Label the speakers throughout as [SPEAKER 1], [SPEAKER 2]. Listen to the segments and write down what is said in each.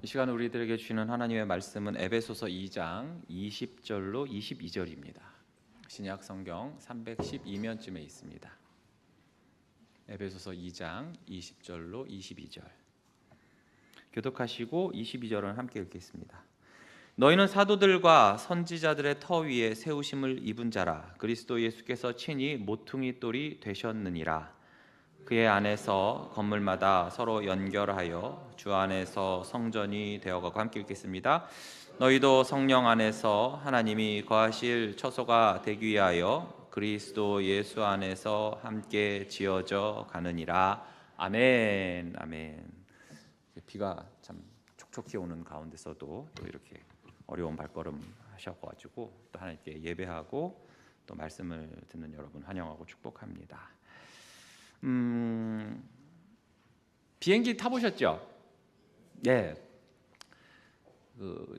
[SPEAKER 1] 이 시간 우리들에게 주시는 하나님의 말씀은 에베소서 2장 20절로 22절입니다. 신약 성경 312면쯤에 있습니다. 에베소서 2장 20절로 22절. 교독하시고 22절은 함께 읽겠습니다. 너희는 사도들과 선지자들의 터 위에 세우심을 입은 자라. 그리스도 예수께서 친히 모퉁이 돌이 되셨느니라. 그의 안에서 건물마다 서로 연결하여 주 안에서 성전이 되어가고, 함께 읽겠습니다. 너희도 성령 안에서 하나님이 거하실 처소가 되기 위하여 그리스도 예수 안에서 함께 지어져 가느니라. 아멘. 아멘. 비가 참 촉촉히 오는 가운데서도 또 이렇게 어려운 발걸음 하셔가지고 또 하나님께 예배하고 또 말씀을 듣는 여러분 환영하고 축복합니다. 비행기 타보셨죠? 네.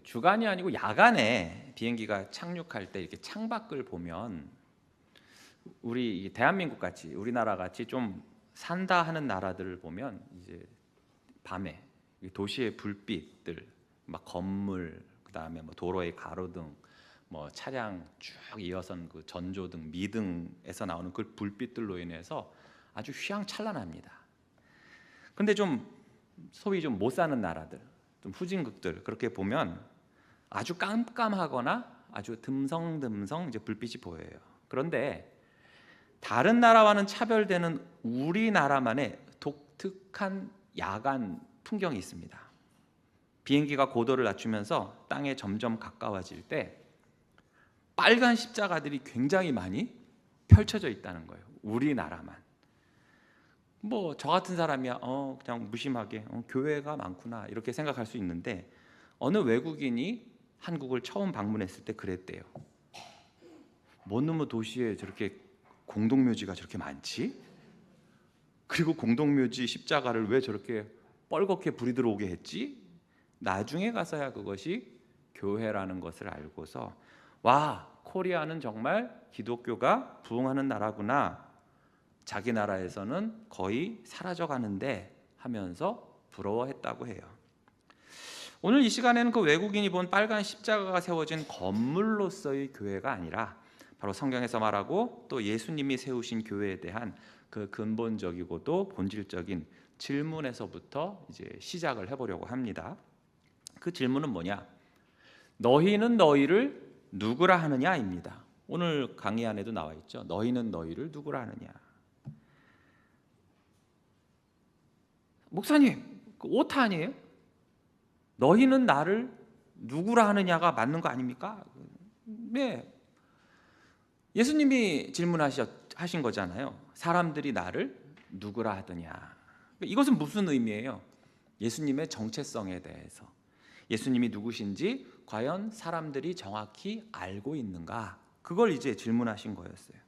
[SPEAKER 1] 주간이 아니고 야간에 비행기가 착륙할 때 이렇게 창밖을 보면 우리 대한민국 같이, 우리나라 같이 좀 산다 하는 나라들을 보면 이제 밤에 도시의 불빛들, 막 건물, 그다음에 뭐 도로의 가로등, 뭐 차량 쭉 이어선 그 전조등, 미등에서 나오는 그 불빛들로 인해서 아주 휘황찬란합니다. 근데 좀 소위 좀 못 사는 나라들, 좀 후진국들 그렇게 보면 아주 깜깜하거나 아주 듬성듬성 이제 불빛이 보여요. 그런데 다른 나라와는 차별되는 우리나라만의 독특한 야간 풍경이 있습니다. 비행기가 고도를 낮추면서 땅에 점점 가까워질 때 빨간 십자가들이 굉장히 많이 펼쳐져 있다는 거예요. 우리나라만. 뭐 저 같은 사람이야 그냥 무심하게 교회가 많구나 이렇게 생각할 수 있는데, 어느 외국인이 한국을 처음 방문했을 때 그랬대요. 뭔 놈의 도시에 저렇게 공동묘지가 저렇게 많지? 그리고 공동묘지 십자가를 왜 저렇게 뻘겋게 불이 들어오게 했지? 나중에 가서야 그것이 교회라는 것을 알고서, 와, 코리아는 정말 기독교가 부흥하는 나라구나, 자기 나라에서는 거의 사라져가는데 하면서 부러워했다고 해요. 오늘 이 시간에는 그 외국인이 본 빨간 십자가가 세워진 건물로서의 교회가 아니라 바로 성경에서 말하고 또 예수님이 세우신 교회에 대한 그 근본적이고도 본질적인 질문에서부터 이제 시작을 해보려고 합니다. 그 질문은 뭐냐? 너희는 너희를 누구라 하느냐입니다. 오늘 강의 안에도 나와 있죠. 너희는 너희를 누구라 하느냐? 목사님, 그 오타 아니에요? 너희는 나를 누구라 하느냐가 맞는 거 아닙니까? 네. 예수님이 질문하신 거잖아요. 사람들이 나를 누구라 하더냐. 이것은 무슨 의미예요? 예수님의 정체성에 대해서, 예수님이 누구신지 과연 사람들이 정확히 알고 있는가, 그걸 이제 질문하신 거였어요.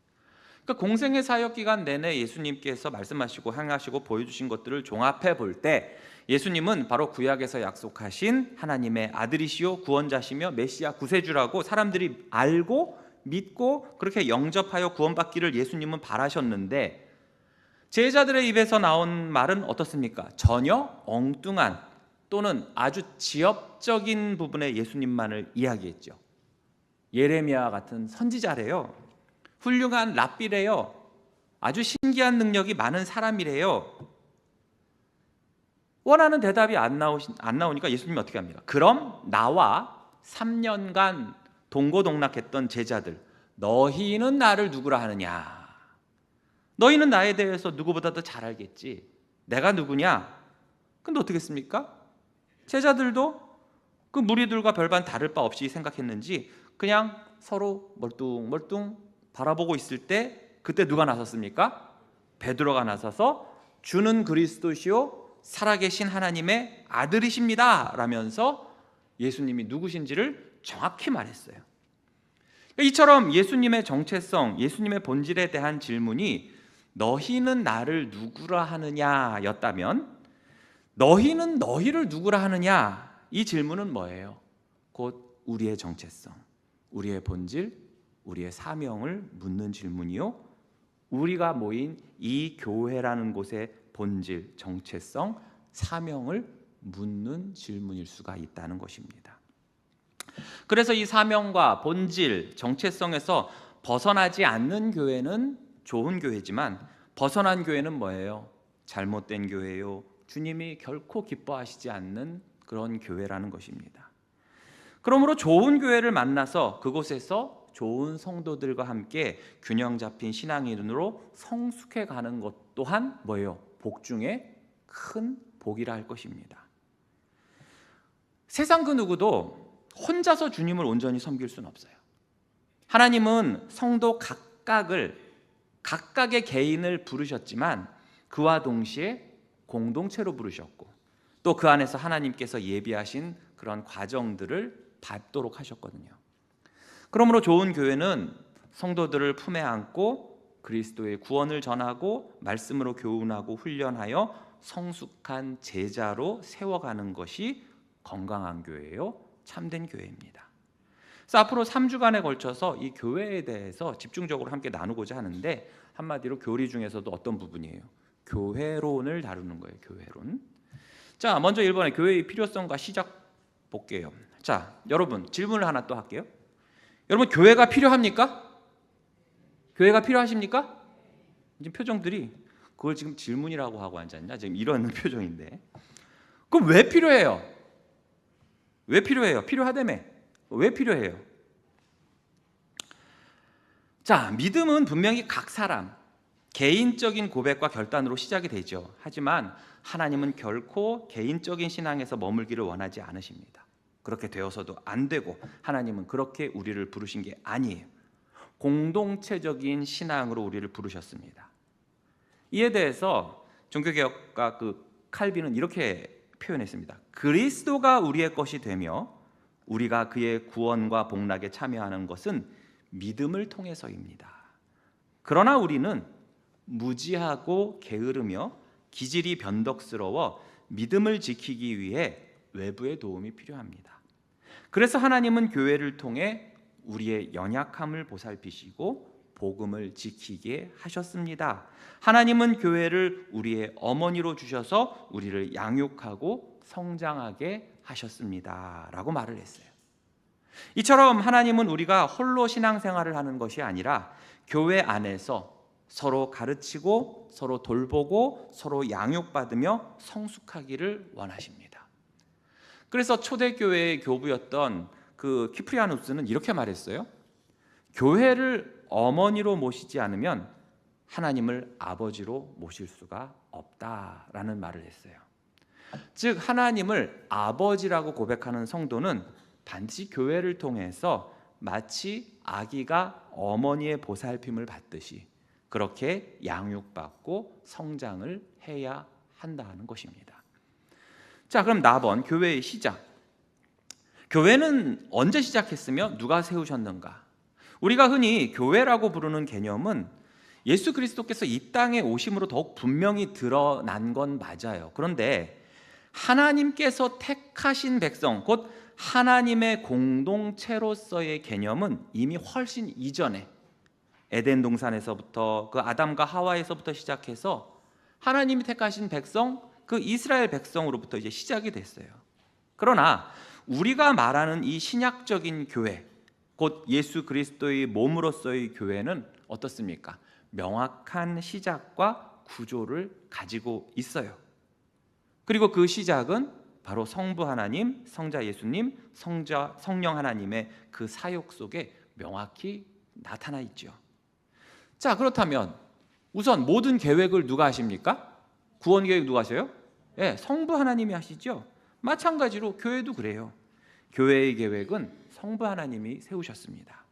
[SPEAKER 1] 그러니까 공생의 사역 기간 내내 예수님께서 말씀하시고 행하시고 보여주신 것들을 종합해 볼 때 예수님은 바로 구약에서 약속하신 하나님의 아들이시요 구원자시며 메시아 구세주라고 사람들이 알고 믿고 그렇게 영접하여 구원받기를 예수님은 바라셨는데, 제자들의 입에서 나온 말은 어떻습니까? 전혀 엉뚱한 또는 아주 지엽적인 부분의 예수님만을 이야기했죠. 예레미야 같은 선지자래요. 훌륭한 랍비래요. 아주 신기한 능력이 많은 사람이래요. 원하는 대답이 안 나오니까 예수님이 어떻게 합니까? 그럼 나와 3년간 동고동락했던 제자들, 너희는 나를 누구라 하느냐? 너희는 나에 대해서 누구보다 더 잘 알겠지. 내가 누구냐? 근데 어떻게 했습니까? 제자들도 그 무리들과 별반 다를 바 없이 생각했는지 그냥 서로 멀뚱멀뚱 바라보고 있을 때, 그때 누가 나섰습니까? 베드로가 나서서 주는 그리스도시요 살아계신 하나님의 아들이십니다 라면서 예수님이 누구신지를 정확히 말했어요. 이처럼 예수님의 정체성, 예수님의 본질에 대한 질문이 너희는 나를 누구라 하느냐 였다면, 너희는 너희를 누구라 하느냐, 이 질문은 뭐예요? 곧 우리의 정체성, 우리의 본질, 우리의 사명을 묻는 질문이요, 우리가 모인 이 교회라는 곳의 본질, 정체성, 사명을 묻는 질문일 수가 있다는 것입니다. 그래서 이 사명과 본질, 정체성에서 벗어나지 않는 교회는 좋은 교회지만 벗어난 교회는 뭐예요? 잘못된 교회요. 주님이 결코 기뻐하시지 않는 그런 교회라는 것입니다. 그러므로 좋은 교회를 만나서 그곳에서 좋은 성도들과 함께 균형 잡힌 신앙인으로 성숙해 가는 것 또한 뭐예요? 복 중에 큰 복이라 할 것입니다. 세상 그 누구도 혼자서 주님을 온전히 섬길 수는 없어요. 하나님은 성도 각각의 개인을 부르셨지만 그와 동시에 공동체로 부르셨고 또 그 안에서 하나님께서 예비하신 그런 과정들을 밟도록 하셨거든요. 그러므로 좋은 교회는 성도들을 품에 안고 그리스도의 구원을 전하고 말씀으로 교훈하고 훈련하여 성숙한 제자로 세워가는 것이 건강한 교회요, 참된 교회입니다. 그래서 앞으로 3주간에 걸쳐서 이 교회에 대해서 집중적으로 함께 나누고자 하는데 한마디로 교리 중에서도 어떤 부분이에요? 교회론을 다루는 거예요. 교회론. 자, 먼저 1번에 교회의 필요성과 시작 볼게요. 자, 여러분 질문을 하나 또 할게요. 여러분 교회가 필요합니까? 교회가 필요하십니까? 지금 표정들이 그걸 지금 질문이라고 하고 앉았냐? 지금 이런 표정인데. 그럼 왜 필요해요? 왜 필요해요? 필요하다며. 왜 필요해요? 자, 믿음은 분명히 각 사람 개인적인 고백과 결단으로 시작이 되죠. 하지만 하나님은 결코 개인적인 신앙에서 머물기를 원하지 않으십니다. 그렇게 되어서도 안 되고 하나님은 그렇게 우리를 부르신 게 아니에요. 공동체적인 신앙으로 우리를 부르셨습니다. 이에 대해서 종교개혁가 칼빈은 이렇게 표현했습니다. 그리스도가 우리의 것이 되며 우리가 그의 구원과 복락에 참여하는 것은 믿음을 통해서입니다. 그러나 우리는 무지하고 게으르며 기질이 변덕스러워 믿음을 지키기 위해 외부의 도움이 필요합니다. 그래서 하나님은 교회를 통해 우리의 연약함을 보살피시고 복음을 지키게 하셨습니다. 하나님은 교회를 우리의 어머니로 주셔서 우리를 양육하고 성장하게 하셨습니다. 라고 말을 했어요. 이처럼 하나님은 우리가 홀로 신앙생활을 하는 것이 아니라 교회 안에서 서로 가르치고 서로 돌보고 서로 양육받으며 성숙하기를 원하십니다. 그래서 초대교회의 교부였던 그 키프리아누스는 이렇게 말했어요. 교회를 어머니로 모시지 않으면 하나님을 아버지로 모실 수가 없다라는 말을 했어요. 즉 하나님을 아버지라고 고백하는 성도는 반드시 교회를 통해서 마치 아기가 어머니의 보살핌을 받듯이 그렇게 양육받고 성장을 해야 한다는 것입니다. 자, 그럼 나번 교회의 시작. 교회는 언제 시작했으며 누가 세우셨는가? 우리가 흔히 교회라고 부르는 개념은 예수 그리스도께서 이 땅에 오심으로 더욱 분명히 드러난 건 맞아요. 그런데 하나님께서 택하신 백성, 곧 하나님의 공동체로서의 개념은 이미 훨씬 이전에 에덴 동산에서부터 그 아담과 하와에서부터 시작해서 하나님이 택하신 백성, 그 이스라엘 백성으로부터 이제 시작이 됐어요. 그러나 우리가 말하는 이 신약적인 교회, 곧 예수 그리스도의 몸으로서의 교회는 어떻습니까? 명확한 시작과 구조를 가지고 있어요. 그리고 그 시작은 바로 성부 하나님, 성자 예수님, 성령 하나님의 그 사역 속에 명확히 나타나 있죠. 자, 그렇다면 우선 모든 계획을 누가 하십니까? 구원 계획 누가 하세요? 네, 성부 하나님이 하시죠. 마찬가지로 교회도 그래요. 교회의 계획은 성부 하나님이 세우셨습니다.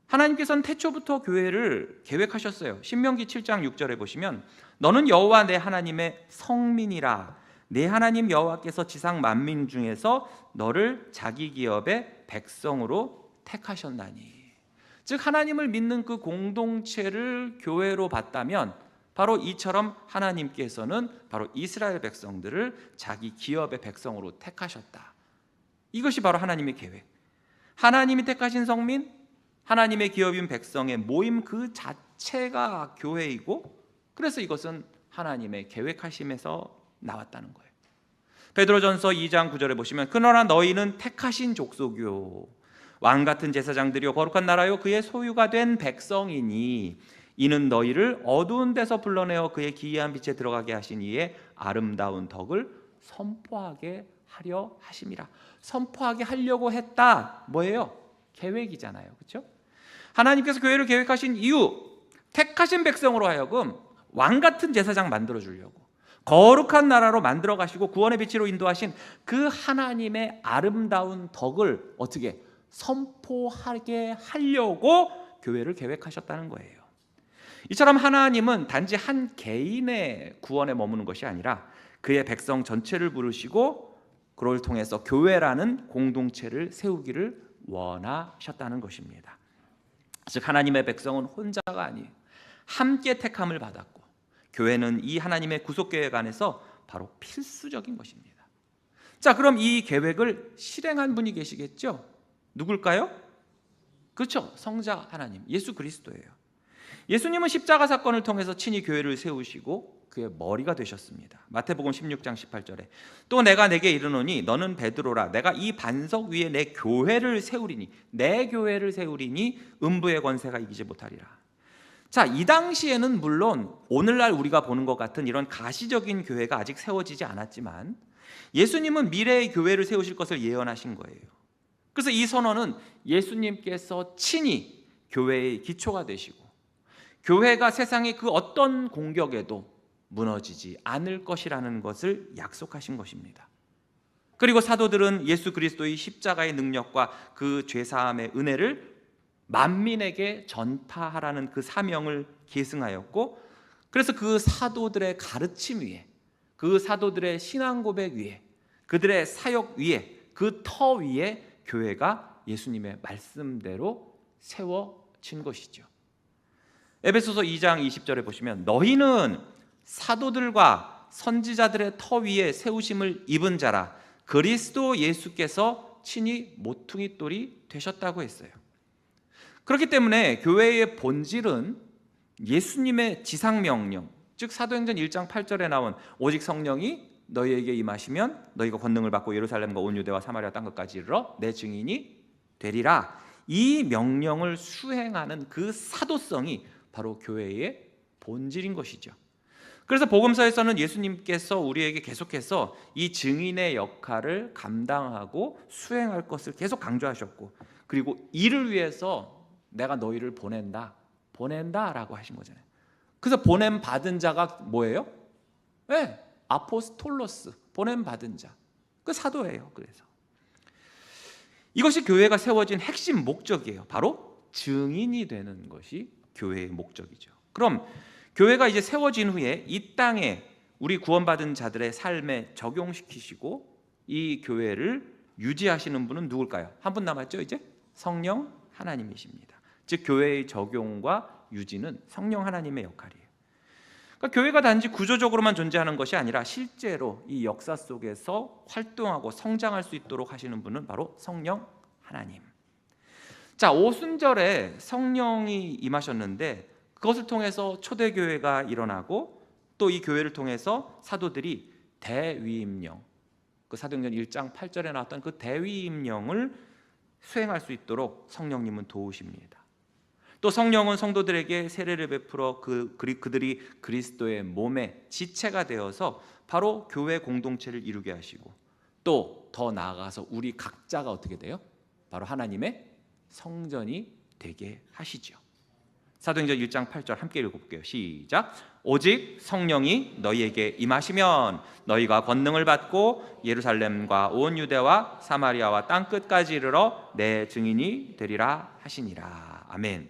[SPEAKER 1] 하나님께서는 태초부터 교회를 계획하셨어요. 신명기 7장 6절에 보시면 너는 여호와 내 하나님의 성민이라. 내 하나님 여호와께서 지상 만민 중에서 너를 자기 기업의 백성으로 택하셨나니. 즉 하나님을 믿는 그 공동체를 교회로 봤다면 바로 이처럼 하나님께서는 바로 이스라엘 백성들을 자기 기업의 백성으로 택하셨다. 이것이 바로 하나님의 계획. 하나님이 택하신 성민, 하나님의 기업인 백성의 모임 그 자체가 교회이고, 그래서 이것은 하나님의 계획하심에서 나왔다는 거예요. 베드로전서 2장 9절에 보시면 그러나 너희는 택하신 족속이요 왕같은 제사장들이요 거룩한 나라요 그의 소유가 된 백성이니 이는 너희를 어두운 데서 불러내어 그의 기이한 빛에 들어가게 하신 이의 아름다운 덕을 선포하게 하려 하심이라. 선포하게 하려고 했다. 뭐예요? 계획이잖아요. 그렇죠? 하나님께서 교회를 계획하신 이유, 택하신 백성으로 하여금 왕같은 제사장 만들어 주려고, 거룩한 나라로 만들어 가시고 구원의 빛으로 인도하신 그 하나님의 아름다운 덕을 어떻게 선포하게 하려고 교회를 계획하셨다는 거예요. 이처럼 하나님은 단지 한 개인의 구원에 머무는 것이 아니라 그의 백성 전체를 부르시고 그를 통해서 교회라는 공동체를 세우기를 원하셨다는 것입니다. 즉 하나님의 백성은 혼자가 아니에요. 함께 택함을 받았고 교회는 이 하나님의 구속 계획 안에서 바로 필수적인 것입니다. 자, 그럼 이 계획을 실행한 분이 계시겠죠? 누굴까요? 그렇죠. 성자 하나님, 예수 그리스도예요. 예수님은 십자가 사건을 통해서 친히 교회를 세우시고 그의 머리가 되셨습니다. 마태복음 16장 18절에 또 내가 내게 이르노니 너는 베드로라 내가 이 반석 위에 내 교회를 세우리니 내 교회를 세우리니 음부의 권세가 이기지 못하리라. 자, 이 당시에는 물론 오늘날 우리가 보는 것 같은 이런 가시적인 교회가 아직 세워지지 않았지만 예수님은 미래의 교회를 세우실 것을 예언하신 거예요. 그래서 이 선언은 예수님께서 친히 교회의 기초가 되시고 교회가 세상의 그 어떤 공격에도 무너지지 않을 것이라는 것을 약속하신 것입니다. 그리고 사도들은 예수 그리스도의 십자가의 능력과 그 죄사함의 은혜를 만민에게 전파하라는 그 사명을 계승하였고 그래서 그 사도들의 가르침 위에 그 사도들의 신앙 고백 위에 그들의 사역 위에 그 터 위에 교회가 예수님의 말씀대로 세워진 것이죠. 에베소서 2장 20절에 보시면 너희는 사도들과 선지자들의 터 위에 세우심을 입은 자라 그리스도 예수께서 친히 모퉁이 돌이 되셨다고 했어요. 그렇기 때문에 교회의 본질은 예수님의 지상명령, 즉 사도행전 1장 8절에 나온 오직 성령이 너희에게 임하시면 너희가 권능을 받고 예루살렘과 온 유대와 사마리아 땅끝까지 이르러 내 증인이 되리라. 이 명령을 수행하는 그 사도성이 바로 교회의 본질인 것이죠. 그래서 복음서에서는 예수님께서 우리에게 계속해서 이 증인의 역할을 감당하고 수행할 것을 계속 강조하셨고 그리고 이를 위해서 내가 너희를 보낸다라고 하신 거잖아요. 그래서 보냄 받은 자가 뭐예요? 네, 아포스톨로스, 보냄 받은 자, 그 사도예요. 그래서 이것이 교회가 세워진 핵심 목적이에요. 바로 증인이 되는 것이 교회의 목적이죠. 그럼 교회가 이제 세워진 후에 이 땅에 우리 구원받은 자들의 삶에 적용시키시고 이 교회를 유지하시는 분은 누굴까요? 한 분 남았죠. 이제 성령 하나님이십니다. 즉 교회의 적용과 유지는 성령 하나님의 역할이에요. 그러니까 교회가 단지 구조적으로만 존재하는 것이 아니라 실제로 이 역사 속에서 활동하고 성장할 수 있도록 하시는 분은 바로 성령 하나님. 자, 오순절에 성령이 임하셨는데 그것을 통해서 초대교회가 일어나고 또 이 교회를 통해서 사도들이 대위임령, 그 사도행전 1장 8절에 나왔던 그 대위임령을 수행할 수 있도록 성령님은 도우십니다. 또 성령은 성도들에게 세례를 베풀어 그들이 그리스도의 몸의 지체가 되어서 바로 교회 공동체를 이루게 하시고 또 더 나아가서 우리 각자가 어떻게 돼요? 바로 하나님의 성전이 되게 하시죠. 사도행전 1장 8절 함께 읽어볼게요. 시작. 오직 성령이 너희에게 임하시면 너희가 권능을 받고 예루살렘과 온 유대와 사마리아와 땅끝까지 이르러 내 증인이 되리라 하시니라. 아멘.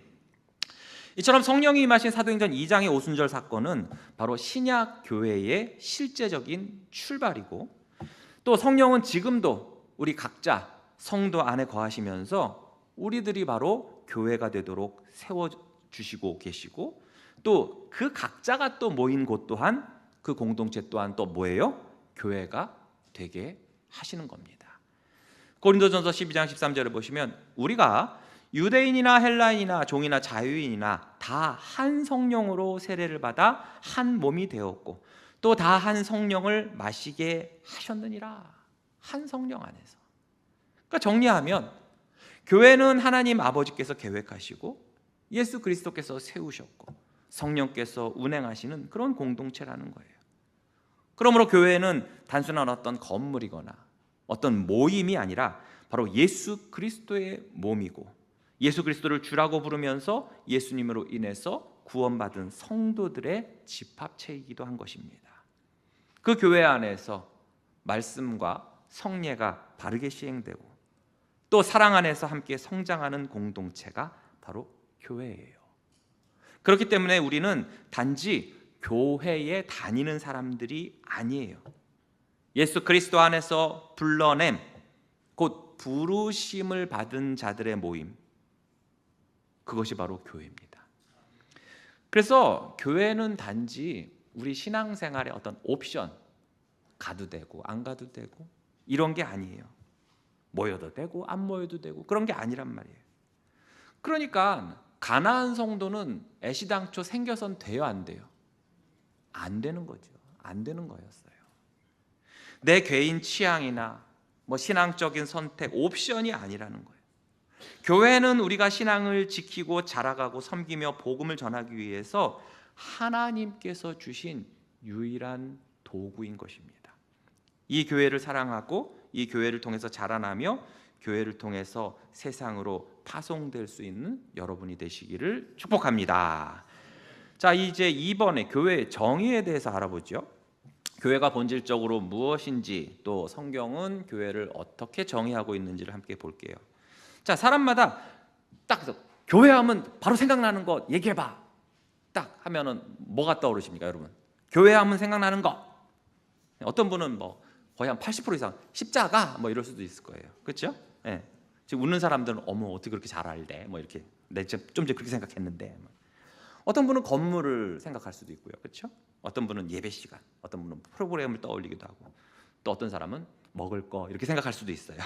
[SPEAKER 1] 이처럼 성령이 임하신 사도행전 2장의 오순절 사건은 바로 신약 교회의 실제적인 출발이고 또 성령은 지금도 우리 각자 성도 안에 거하시면서 우리들이 바로 교회가 되도록 세워주시고 계시고 또 그 각자가 또 모인 곳 또한 그 공동체 또한 또 뭐예요? 교회가 되게 하시는 겁니다. 고린도전서 12장 13절을 보시면 우리가 유대인이나 헬라인이나 종이나 자유인이나 다 한 성령으로 세례를 받아 한 몸이 되었고 또 다 한 성령을 마시게 하셨느니라. 한 성령 안에서. 그러니까 정리하면 교회는 하나님 아버지께서 계획하시고 예수 그리스도께서 세우셨고 성령께서 운행하시는 그런 공동체라는 거예요. 그러므로 교회는 단순한 어떤 건물이거나 어떤 모임이 아니라 바로 예수 그리스도의 몸이고 예수 그리스도를 주라고 부르면서 예수님으로 인해서 구원받은 성도들의 집합체이기도 한 것입니다. 그 교회 안에서 말씀과 성례가 바르게 시행되고 또 사랑 안에서 함께 성장하는 공동체가 바로 교회예요. 그렇기 때문에 우리는 단지 교회에 다니는 사람들이 아니에요. 예수 그리스도 안에서 불러냄, 곧 부르심을 받은 자들의 모임, 그것이 바로 교회입니다. 그래서 교회는 단지 우리 신앙생활의 어떤 옵션, 가도 되고 안 가도 되고 이런 게 아니에요. 모여도 되고 안 모여도 되고 그런 게 아니란 말이에요. 그러니까 가나안 성도는 애시당초 생겨선 돼요, 안 돼요? 안 되는 거죠. 안 되는 거였어요. 내 개인 취향이나 신앙적인 선택, 옵션이 아니라는 거예요. 교회는 우리가 신앙을 지키고 자라가고 섬기며 복음을 전하기 위해서 하나님께서 주신 유일한 도구인 것입니다. 이 교회를 사랑하고 이 교회를 통해서 자라나며 교회를 통해서 세상으로 파송될 수 있는 여러분이 되시기를 축복합니다. 자, 이제 이번에 교회의 정의에 대해서 알아보죠. 교회가 본질적으로 무엇인지 또 성경은 교회를 어떻게 정의하고 있는지를 함께 볼게요. 자, 사람마다 딱 교회하면 바로 생각나는 것 얘기해봐. 딱 하면은 뭐가 떠오르십니까, 여러분? 교회하면 생각나는 것. 어떤 분은 거의 한 80% 이상 십자가 이럴 수도 있을 거예요. 그렇죠? 예. 지금 웃는 사람들은 어머 어떻게 그렇게 잘 알대? 이렇게 좀 전에 그렇게 생각했는데. 어떤 분은 건물을 생각할 수도 있고요. 그렇죠? 어떤 분은 예배 시간, 어떤 분은 프로그램을 떠올리기도 하고, 또 어떤 사람은 먹을 거 이렇게 생각할 수도 있어요.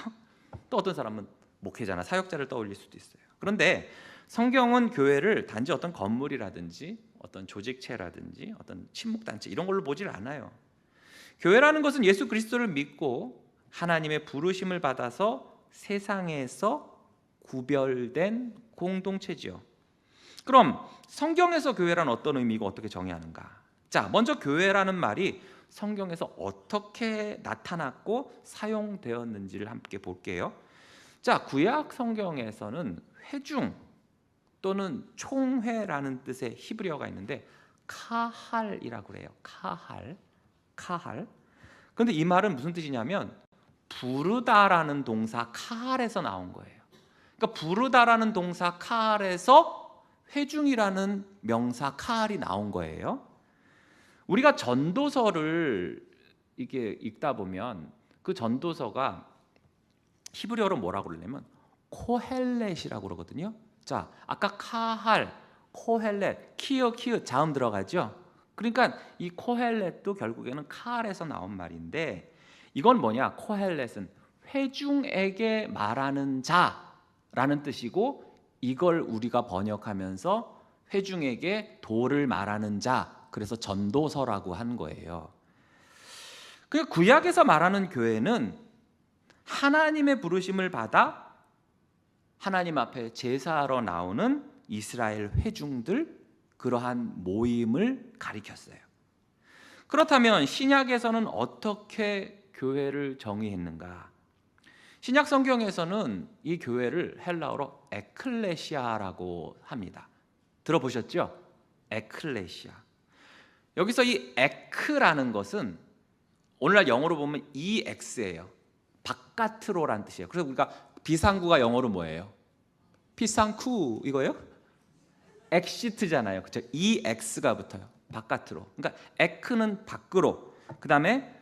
[SPEAKER 1] 또 어떤 사람은 목회자나 사역자를 떠올릴 수도 있어요. 그런데 성경은 교회를 단지 어떤 건물이라든지 어떤 조직체라든지 어떤 친목단체 이런 걸로 보질 않아요. 교회라는 것은 예수 그리스도를 믿고 하나님의 부르심을 받아서 세상에서 구별된 공동체지요. 그럼 성경에서 교회란 어떤 의미고 어떻게 정의하는가? 자, 먼저 교회라는 말이 성경에서 어떻게 나타났고 사용되었는지를 함께 볼게요. 자, 구약 성경에서는 회중 또는 총회라는 뜻의 히브리어가 있는데 카할이라고 그래요. 카할. 그런데 이 말은 무슨 뜻이냐면 부르다라는 동사 카할에서 나온 거예요. 그러니까 부르다라는 동사 카할에서 회중이라는 명사 카할이 나온 거예요. 우리가 전도서를 이게 읽다 보면 그 전도서가 히브리어로 뭐라고 그러냐면 코헬렛이라고 그러거든요. 자, 아까 카할, 코헬렛, 키읔 자음 들어가죠. 그러니까 이 코헬렛도 결국에는 카할에서 나온 말인데 이건 뭐냐? 코헬렛은 회중에게 말하는 자라는 뜻이고 이걸 우리가 번역하면서 회중에게 도를 말하는 자, 그래서 전도서라고 한 거예요. 그 구약에서 말하는 교회는 하나님의 부르심을 받아 하나님 앞에 제사하러 나오는 이스라엘 회중들, 그러한 모임을 가리켰어요. 그렇다면 신약에서는 어떻게 교회를 정의했는가? 신약 성경에서는 이 교회를 헬라어로 에클레시아라고 합니다. 들어보셨죠? 에클레시아. 여기서 이 에크라는 것은 오늘날 영어로 보면 EX예요. 바깥으로란 뜻이에요. 그래서 우리가 비상구가 영어로 뭐예요? 비상쿠 이거예요? 엑시트잖아요. 그렇죠? EX가 붙어요. 바깥으로. 그러니까 에크는 밖으로. 그다음에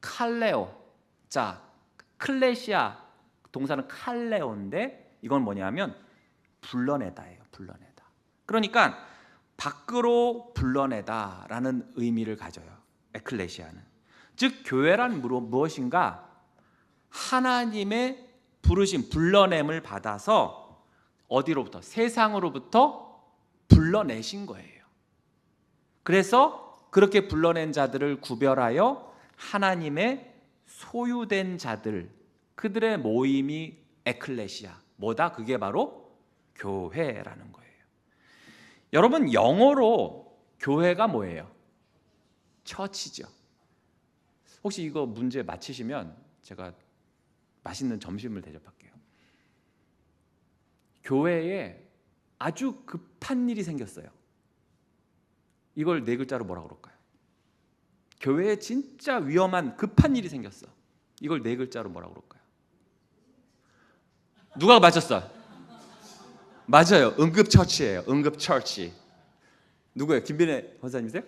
[SPEAKER 1] 칼레오. 자, 클레시아 동사는 칼레오인데 이건 뭐냐면 불러내다예요. 불러내다. 그러니까 밖으로 불러내다라는 의미를 가져요. 에클레시아는. 즉 교회란 무엇인가? 하나님의 부르심, 불러냄을 받아서 어디로부터? 세상으로부터 불러내신 거예요. 그래서 그렇게 불러낸 자들을 구별하여 하나님의 소유된 자들, 그들의 모임이 에클레시아, 뭐다? 그게 바로 교회라는 거예요. 여러분, 영어로 교회가 뭐예요? 처치죠. 혹시 이거 문제 맞히시면 제가 맛있는 점심을 대접할게요. 교회에 아주 급한 일이 생겼어요. 이걸 네 글자로 뭐라 그럴까요? 교회에 진짜 위험한 급한 일이 생겼어. 이걸 네 글자로 뭐라 그럴까요? 누가 맞췄어? 맞아요. 응급처치예요. 응급처치. 누구예요? 김빈혜 권사님이세요?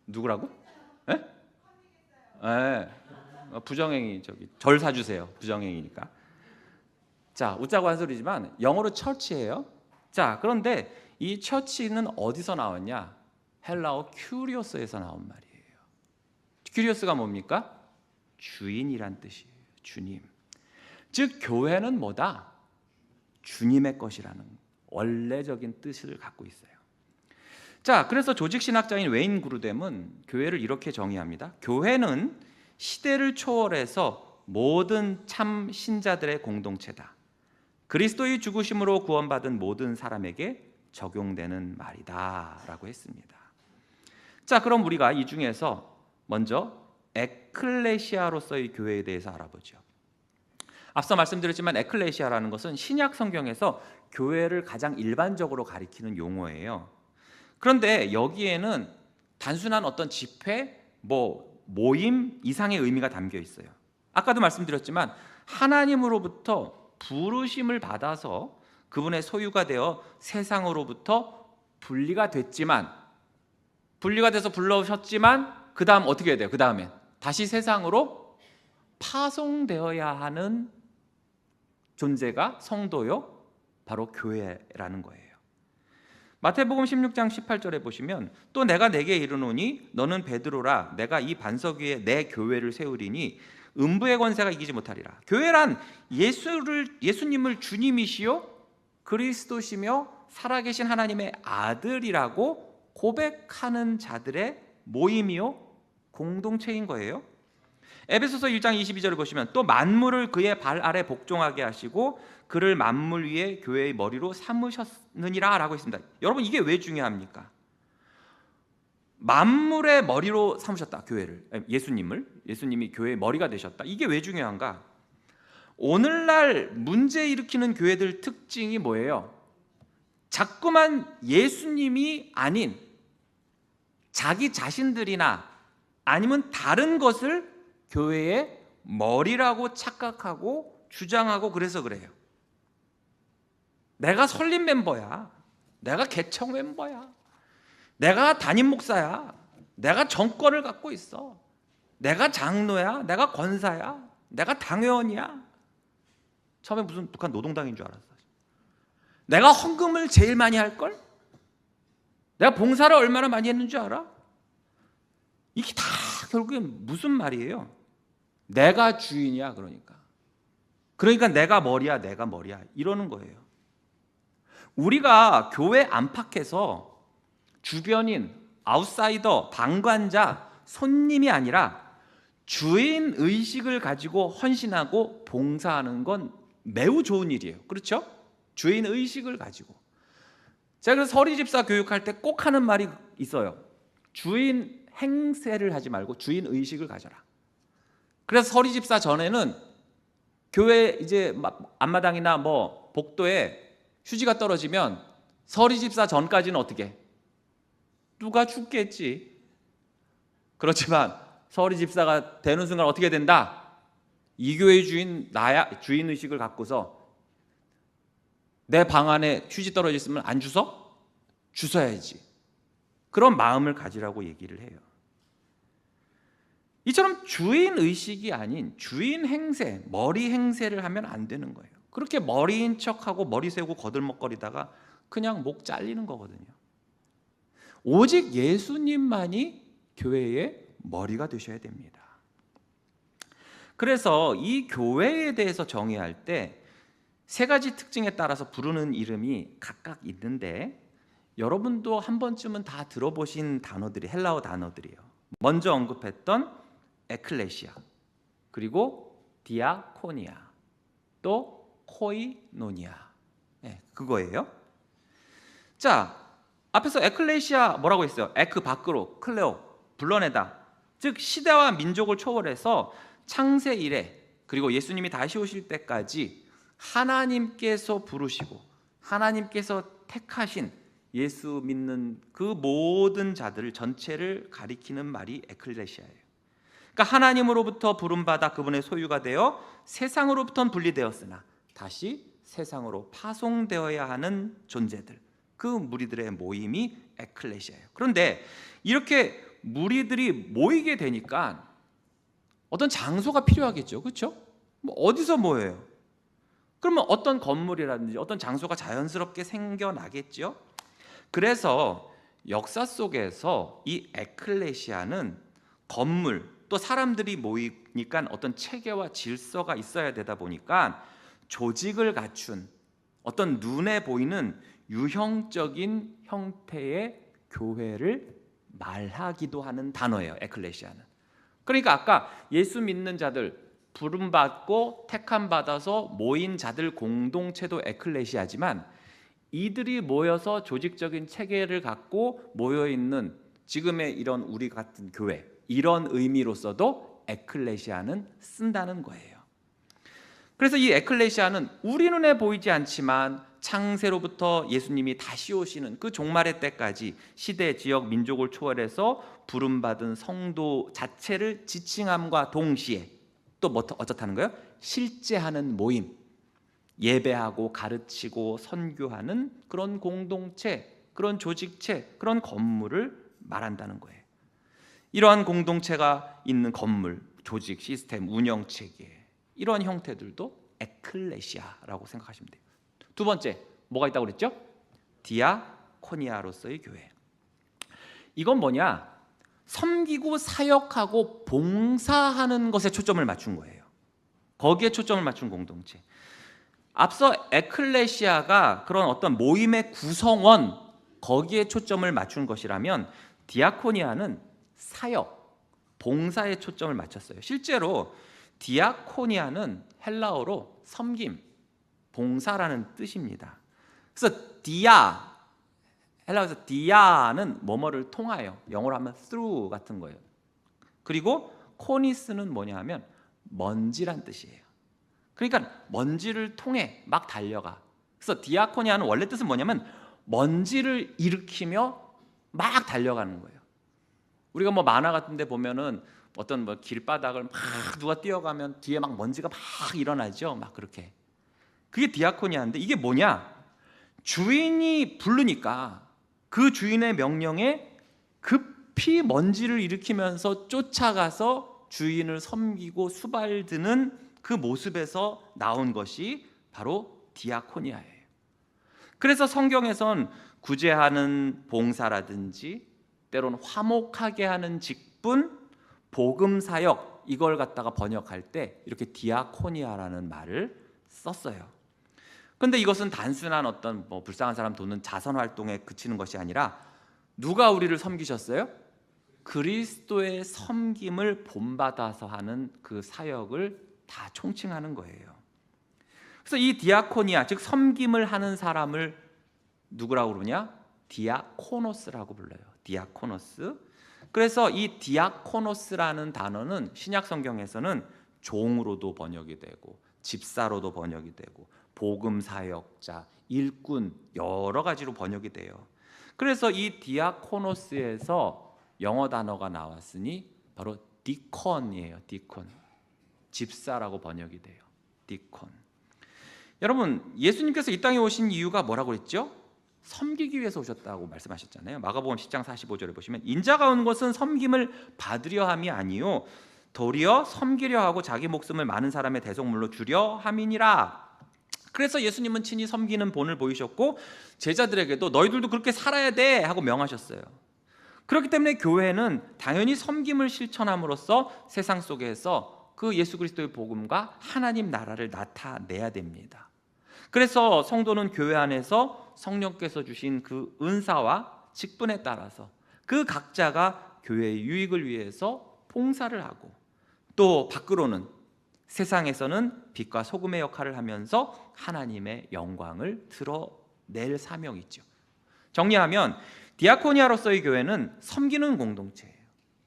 [SPEAKER 1] 누구라고? 예? 예. 부정행위, 저기 절 사주세요. 부정행위니까. 자, 웃자고 한 소리지만 영어로 처치예요. 자, 그런데 이 처치는 어디서 나왔냐? 헬라어 큐리오스에서 나온 말이에요. 큐리오스가 뭡니까? 주인이란 뜻이에요. 주님. 즉 교회는 뭐다? 주님의 것이라는 원래적인 뜻을 갖고 있어요. 자, 그래서 조직신학자인 웨인 그루뎀은 교회를 이렇게 정의합니다. 교회는 시대를 초월해서 모든 참 신자들의 공동체다. 그리스도의 죽으심으로 구원받은 모든 사람에게 적용되는 말이다 라고 했습니다. 자, 그럼 우리가 이 중에서 먼저 에클레시아로서의 교회에 대해서 알아보죠. 앞서 말씀드렸지만 에클레시아라는 것은 신약 성경에서 교회를 가장 일반적으로 가리키는 용어예요. 그런데 여기에는 단순한 어떤 집회, 모임 이상의 의미가 담겨 있어요. 아까도 말씀드렸지만 하나님으로부터 부르심을 받아서 그분의 소유가 되어 세상으로부터 분리가 됐지만, 분리가 돼서 불러오셨지만 그 다음 어떻게 해야 돼요? 그 다음에 다시 세상으로 파송되어야 하는 존재가 성도요, 바로 교회라는 거예요. 마태복음 16장 18절에 보시면 또 내가 내게 이르노니 너는 베드로라, 내가 이 반석 위에 내 교회를 세우리니 음부의 권세가 이기지 못하리라. 교회란 예수님을 주님이시요 그리스도시며 살아계신 하나님의 아들이라고 고백하는 자들의 모임이요 공동체인 거예요. 에베소서 1장 22절을 보시면 또 만물을 그의 발 아래 복종하게 하시고 그를 만물 위에 교회의 머리로 삼으셨느니라 라고 했습니다. 여러분, 이게 왜 중요합니까? 만물의 머리로 삼으셨다, 교회를. 예수님이 교회의 머리가 되셨다. 이게 왜 중요한가? 오늘날 문제 일으키는 교회들 특징이 뭐예요? 자꾸만 예수님이 아닌 자기 자신들이나 아니면 다른 것을 교회의 머리라고 착각하고 주장하고 그래서 그래요. 내가 설립 멤버야. 내가 개척 멤버야. 내가 담임 목사야. 내가 정권을 갖고 있어. 내가 장로야. 내가 권사야. 내가 당회원이야. 처음에 무슨 북한 노동당인 줄 알았어. 내가 헌금을 제일 많이 할걸? 내가 봉사를 얼마나 많이 했는 줄 알아? 이게 다 결국엔 무슨 말이에요? 내가 주인이야. 그러니까 내가 머리야, 내가 머리야 이러는 거예요. 우리가 교회 안팎에서 주변인, 아웃사이더, 방관자, 손님이 아니라 주인 의식을 가지고 헌신하고 봉사하는 건 매우 좋은 일이에요. 그렇죠? 주인 의식을 가지고. 제가 그래서 서리집사 교육할 때 꼭 하는 말이 있어요. 주인 행세를 하지 말고 주인 의식을 가져라. 그래서 서리집사 전에는 교회 이제 앞마당이나 복도에 휴지가 떨어지면 서리집사 전까지는 어떻게? 누가 죽겠지. 그렇지만 서리집사가 되는 순간 어떻게 된다? 이 교회의 주인 나야. 주인 의식을 갖고서 내 방 안에 휴지 떨어져 있으면 안 주워? 주워야지. 그런 마음을 가지라고 얘기를 해요. 이처럼 주인 의식이 아닌 주인 행세, 머리 행세를 하면 안 되는 거예요. 그렇게 머리인 척하고 머리 세우고 거들먹거리다가 그냥 목 잘리는 거거든요. 오직 예수님만이 교회의 머리가 되셔야 됩니다. 그래서 이 교회에 대해서 정의할 때 세 가지 특징에 따라서 부르는 이름이 각각 있는데, 여러분도 한 번쯤은 다 들어보신 단어들이 헬라어 단어들이에요. 먼저 언급했던 에클레시아, 그리고 디아코니아, 또 코이노니아. 네, 그거예요. 자, 앞에서 에클레시아 뭐라고 했어요? 에크 밖으로, 클레오 불러내다. 즉 시대와 민족을 초월해서 창세 이래 그리고 예수님이 다시 오실 때까지 하나님께서 부르시고 하나님께서 택하신 예수 믿는 그 모든 자들 전체를 가리키는 말이 에클레시아예요. 그러니까 하나님으로부터 부름받아 그분의 소유가 되어 세상으로부터는 분리되었으나 다시 세상으로 파송되어야 하는 존재들, 그 무리들의 모임이 에클레시아예요. 그런데 이렇게 무리들이 모이게 되니까 어떤 장소가 필요하겠죠, 그렇죠? 뭐 어디서 모여요? 그러면 어떤 건물이라든지 어떤 장소가 자연스럽게 생겨나겠죠. 그래서 역사 속에서 이 에클레시아는 건물 또 사람들이 모이니까 어떤 체계와 질서가 있어야 되다 보니까 조직을 갖춘 어떤 눈에 보이는 유형적인 형태의 교회를 말하기도 하는 단어예요, 에클레시아는. 그러니까 아까 예수 믿는 자들 부름받고 택함받아서 모인 자들 공동체도 에클레시아지만 이들이 모여서 조직적인 체계를 갖고 모여있는 지금의 이런 우리 같은 교회, 이런 의미로서도 에클레시아는 쓴다는 거예요. 그래서 이 에클레시아는 우리 눈에 보이지 않지만 창세로부터 예수님이 다시 오시는 그 종말의 때까지 시대, 지역, 민족을 초월해서 부름받은 성도 자체를 지칭함과 동시에 또 뭐 어떻다는 거예요? 실제하는 모임, 예배하고 가르치고 선교하는 그런 공동체, 그런 조직체, 그런 건물을 말한다는 거예요. 이러한 공동체가 있는 건물, 조직, 시스템, 운영체계, 이런 형태들도 에클레시아라고 생각하시면 돼요. 두 번째, 뭐가 있다고 그랬죠? 디아코니아로서의 교회. 이건 뭐냐? 섬기고 사역하고 봉사하는 것에 초점을 맞춘 거예요. 거기에 초점을 맞춘 공동체. 앞서 에클레시아가 그런 어떤 모임의 구성원, 거기에 초점을 맞춘 것이라면 디아코니아는 사역, 봉사에 초점을 맞췄어요. 실제로 디아코니아는 헬라어로 섬김, 봉사라는 뜻입니다. 그래서 디아, 헬라어에서 디아는 뭐뭐를 통하여, 영어로 하면 through 같은 거예요. 그리고 코니스는 뭐냐 하면 먼지란 뜻이에요. 그러니까 먼지를 통해 막 달려가. 그래서 디아코니아는 원래 뜻은 뭐냐면 먼지를 일으키며 막 달려가는 거예요. 우리가 뭐 만화 같은 데 보면은 어떤 뭐 길바닥을 막 누가 뛰어가면 뒤에 막 먼지가 막 일어나죠. 막 그렇게. 그게 디아코니아인데 이게 뭐냐? 주인이 부르니까 그 주인의 명령에 급히 먼지를 일으키면서 쫓아가서 주인을 섬기고 수발드는 그 모습에서 나온 것이 바로 디아코니아예요. 그래서 성경에선 구제하는 봉사라든지 때로는 화목하게 하는 직분, 복음 사역, 이걸 갖다가 번역할 때 이렇게 디아코니아라는 말을 썼어요. 그런데 이것은 단순한 어떤 뭐 불쌍한 사람 돕는 자선 활동에 그치는 것이 아니라 누가 우리를 섬기셨어요? 그리스도의 섬김을 본받아서 하는 그 사역을 다 총칭하는 거예요. 그래서 이 디아코니아, 즉 섬김을 하는 사람을 누구라고 그러냐? 디아코노스라고 불러요. 디아코노스. 그래서 이 디아코노스라는 단어는 신약 성경에서는 종으로도 번역이 되고 집사로도 번역이 되고 복음 사역자, 일꾼 여러 가지로 번역이 돼요. 그래서 이 디아코노스에서 영어 단어가 나왔으니 바로 디콘이에요. 디콘. 집사라고 번역이 돼요. 디콘. 여러분, 예수님께서 이 땅에 오신 이유가 뭐라고 그랬죠? 섬기기 위해서 오셨다고 말씀하셨잖아요. 마가복음 10장 45절에 보시면 인자가 온 것은 섬김을 받으려 함이 아니요 도리어 섬기려 하고 자기 목숨을 많은 사람의 대속물로 주려 함이니라. 그래서 예수님은 친히 섬기는 본을 보이셨고 제자들에게도 너희들도 그렇게 살아야 돼 하고 명하셨어요. 그렇기 때문에 교회는 당연히 섬김을 실천함으로써 세상 속에서 그 예수 그리스도의 복음과 하나님 나라를 나타내야 됩니다. 그래서 성도는 교회 안에서 성령께서 주신 그 은사와 직분에 따라서 그 각자가 교회의 유익을 위해서 봉사를 하고, 또 밖으로는 세상에서는 빛과 소금의 역할을 하면서 하나님의 영광을 드러낼 사명이 있죠. 정리하면 디아코니아로서의 교회는 섬기는 공동체예요.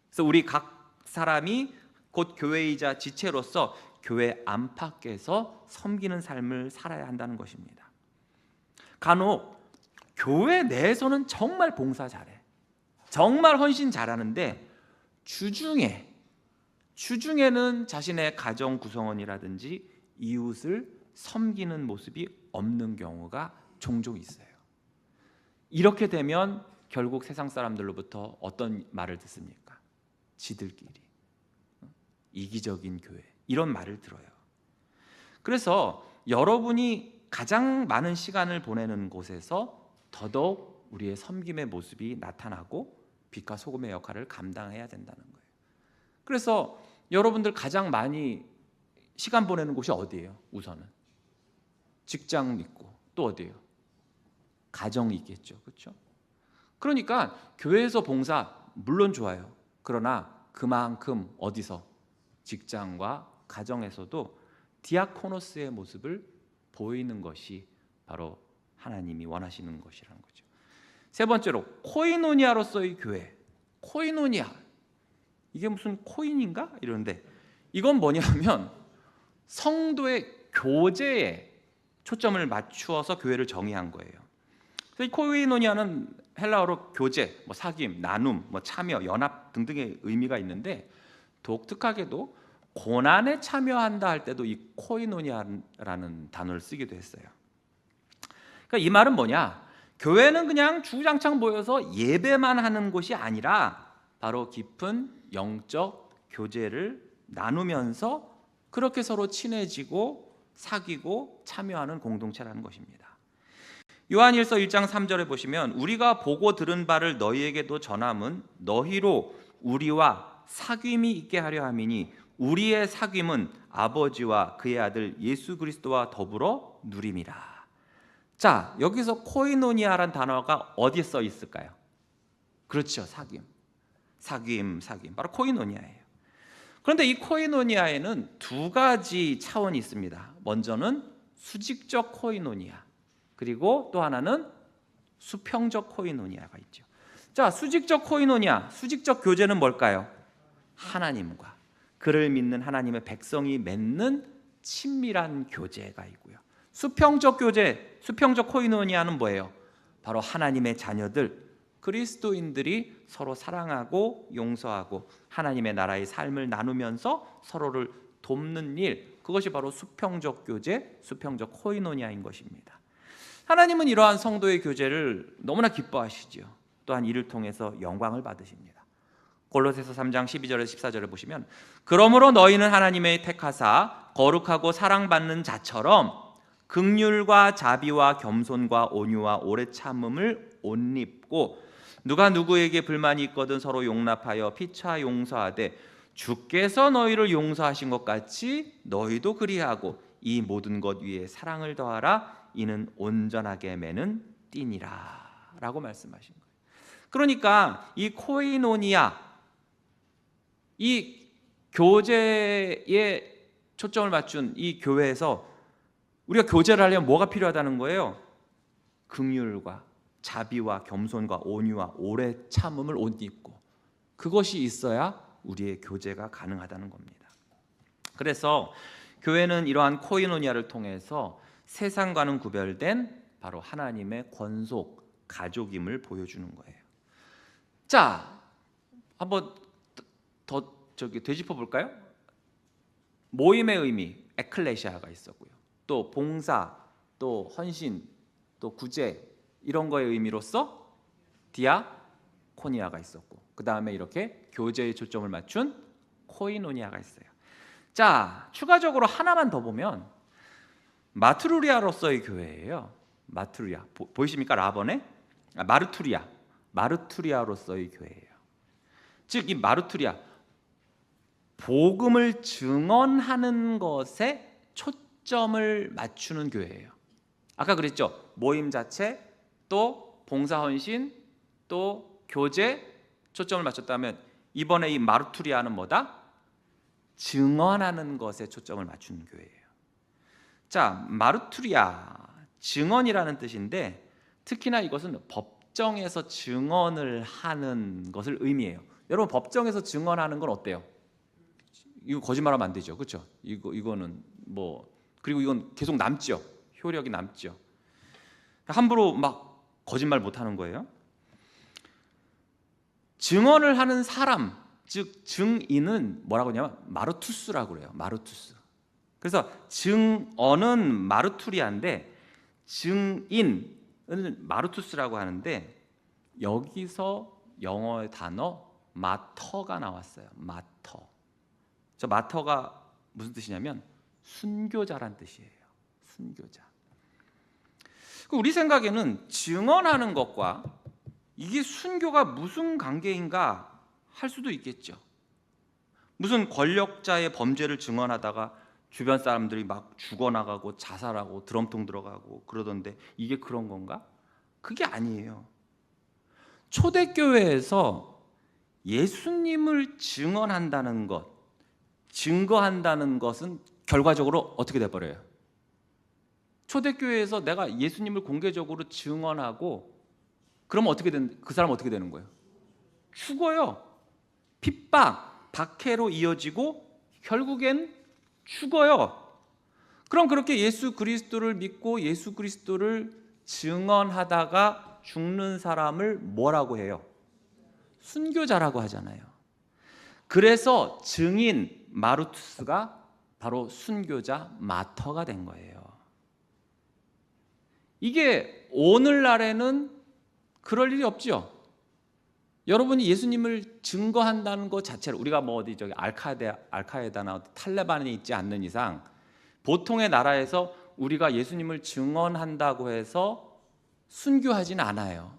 [SPEAKER 1] 그래서 우리 각 사람이 곧 교회이자 지체로서 교회 안팎에서 섬기는 삶을 살아야 한다는 것입니다. 간혹 교회 내에서는 정말 봉사 잘해, 정말 헌신 잘하는데 주중에는 자신의 가정 구성원이라든지 이웃을 섬기는 모습이 없는 경우가 종종 있어요. 이렇게 되면 결국 세상 사람들로부터 어떤 말을 듣습니까? 지들끼리 이기적인 교회, 이런 말을 들어요. 그래서 여러분이 가장 많은 시간을 보내는 곳에서 더더욱 우리의 섬김의 모습이 나타나고 빛과 소금의 역할을 감당해야 된다는 거예요. 그래서 여러분들 가장 많이 시간 보내는 곳이 어디예요? 우선은 직장 있고, 또 어디예요? 가정이 있겠죠. 그렇죠? 그러니까 교회에서 봉사 물론 좋아요. 그러나 그만큼 어디서? 직장과 가정에서도 디아코노스의 모습을 보이는 것이 바로 하나님이 원하시는 것이라는 거죠. 세 번째로 코이노니아로서의 교회. 코이노니아, 이게 무슨 코인인가? 이러는데 이건 뭐냐면 성도의 교제에 초점을 맞추어서 교회를 정의한 거예요. 그래서 이 코이노니아는 헬라어로 교제, 사귐, 나눔, 참여, 연합 등등의 의미가 있는데, 독특하게도 고난에 참여한다 할 때도 이 코이노니아라는 단어를 쓰기도 했어요. 그러니까 이 말은 뭐냐? 교회는 그냥 주구장창 모여서 예배만 하는 곳이 아니라 바로 깊은 영적 교제를 나누면서 그렇게 서로 친해지고 사귀고 참여하는 공동체라는 것입니다. 요한일서 1장 3절에 보시면 우리가 보고 들은 바를 너희에게도 전함은 너희로 우리와 사귐이 있게 하려 함이니 우리의 사귐은 아버지와 그의 아들 예수 그리스도와 더불어 누림이라. 자, 여기서 코이노니아란 단어가 어디에 써 있을까요? 그렇죠, 사귐, 바로 코이노니아예요. 그런데 이 코이노니아에는 두 가지 차원이 있습니다. 먼저는 수직적 코이노니아, 그리고 또 하나는 수평적 코이노니아가 있죠. 자, 수직적 코이노니아, 수직적 교제는 뭘까요? 하나님과 그를 믿는 하나님의 백성이 맺는 친밀한 교제가 있고요. 수평적 교제, 수평적 코이노니아는 뭐예요? 바로 하나님의 자녀들, 그리스도인들이 서로 사랑하고 용서하고 하나님의 나라의 삶을 나누면서 서로를 돕는 일, 그것이 바로 수평적 교제, 수평적 코이노니아인 것입니다. 하나님은 이러한 성도의 교제를 너무나 기뻐하시죠. 또한 이를 통해서 영광을 받으십니다. 골로새서 3장 12절에서 14절을 보시면 그러므로 너희는 하나님의 택하사 거룩하고 사랑받는 자처럼 긍휼과 자비와 겸손과 온유와 오래 참음을 옷 입고 누가 누구에게 불만이 있거든 서로 용납하여 피차 용서하되 주께서 너희를 용서하신 것 같이 너희도 그리하고 이 모든 것 위에 사랑을 더하라. 이는 온전하게 매는 띠니라 라고 말씀하신 거예요. 그러니까 이 코이노니아, 이 교제에 초점을 맞춘 이 교회에서 우리가 교제를 하려면 뭐가 필요하다는 거예요? 긍휼과 자비와 겸손과 온유와 오래 참음을 옷 입고, 그것이 있어야 우리의 교제가 가능하다는 겁니다. 그래서 교회는 이러한 코이노니아를 통해서 세상과는 구별된 바로 하나님의 권속 가족임을 보여주는 거예요. 자, 한번 더 되짚어 볼까요? 모임의 의미, 에클레시아가 있었고요. 또 봉사, 또 헌신, 또 구제, 이런 거의 의미로서 디아코니아가 있었고, 그 다음에 이렇게 교제에 초점을 맞춘 코이노니아가 있어요. 자, 추가적으로 하나만 더 보면 마투리아로서의 교회예요. 마투리아 보이십니까? 라번에 마르투리아로서의 교회예요. 즉 이 마르투리아, 복음을 증언하는 것에 초점을 맞추는 교회예요. 아까 그랬죠. 모임 자체, 또 봉사헌신, 또 교제 초점을 맞췄다면 이번에 이 마르투리아는 뭐다? 증언하는 것에 초점을 맞추는 교회예요. 자, 마르투리아, 증언이라는 뜻인데 특히나 이것은 법정에서 증언을 하는 것을 의미해요. 여러분, 법정에서 증언하는 건 어때요? 이거 거짓말하면 안 되죠, 그렇죠? 이거는 뭐, 그리고 이건 계속 남죠. 효력이 남죠. 함부로 막 거짓말 못 하는 거예요. 증언을 하는 사람, 즉 증인은 뭐라고 하냐면 마르투스라고 그래요. 마르투스. 그래서 증언은 마르투리아인데 증인은 마르투스라고 하는데 여기서 영어의 단어 마터가 나왔어요. 마터. 저 마터가 무슨 뜻이냐면 순교자란 뜻이에요. 순교자. 우리 생각에는 증언하는 것과 이게 순교가 무슨 관계인가 할 수도 있겠죠. 무슨 권력자의 범죄를 증언하다가 주변 사람들이 막 죽어나가고 자살하고 드럼통 들어가고 그러던데 이게 그런 건가? 그게 아니에요. 초대교회에서 예수님을 증언한다는 것, 증거한다는 것은 결과적으로 어떻게 돼버려요? 초대교회에서 내가 예수님을 공개적으로 증언하고 그러면 그 사람 어떻게 되는 거예요? 죽어요. 핍박, 박해로 이어지고 결국엔 죽어요. 그럼 그렇게 예수 그리스도를 믿고 예수 그리스도를 증언하다가 죽는 사람을 뭐라고 해요? 순교자라고 하잖아요. 그래서 증인 마르투스가 바로 순교자 마터가 된 거예요. 이게 오늘날에는 그럴 일이 없죠. 여러분이 예수님을 증거한다는 것 자체를 우리가 뭐 어디 저기 알카에다나 탈레반이 있지 않는 이상 보통의 나라에서 우리가 예수님을 증언한다고 해서 순교하지는 않아요.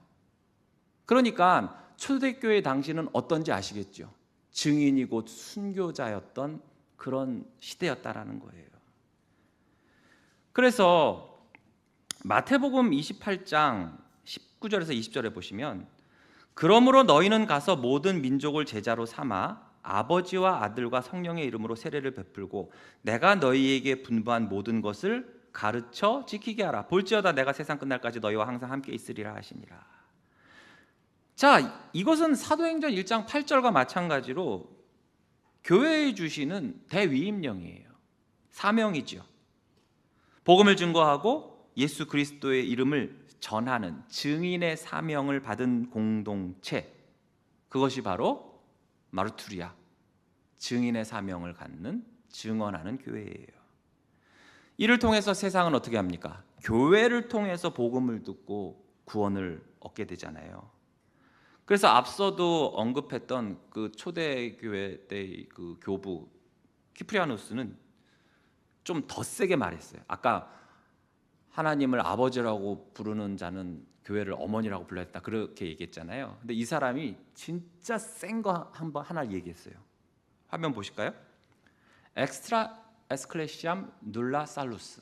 [SPEAKER 1] 그러니까 초대교회 당시는 어떤지 아시겠죠? 증인이 곧 순교자였던 그런 시대였다라는 거예요. 그래서 마태복음 28장 19절에서 20절에 보시면 그러므로 너희는 가서 모든 민족을 제자로 삼아 아버지와 아들과 성령의 이름으로 세례를 베풀고 내가 너희에게 분부한 모든 것을 가르쳐 지키게 하라. 볼지어다 내가 세상 끝날까지 너희와 항상 함께 있으리라 하시니라. 자, 이것은 사도행전 1장 8절과 마찬가지로 교회에 주시는 대위임령이에요. 사명이죠. 복음을 증거하고 예수 그리스도의 이름을 전하는 증인의 사명을 받은 공동체, 그것이 바로 마르투리아, 증인의 사명을 갖는 증언하는 교회예요. 이를 통해서 세상은 어떻게 합니까? 교회를 통해서 복음을 듣고 구원을 얻게 되잖아요. 그래서 앞서도 언급했던 그 초대교회 때의 그 교부 키프리아누스는 좀 더 세게 말했어요. 아까 하나님을 아버지라고 부르는 자는 교회를 어머니라고 불렀다 그렇게 얘기했잖아요. 근데 이 사람이 진짜 센 거 하나 얘기했어요. 화면 보실까요? 엑스트라 에스클레시암 눌라 살루스,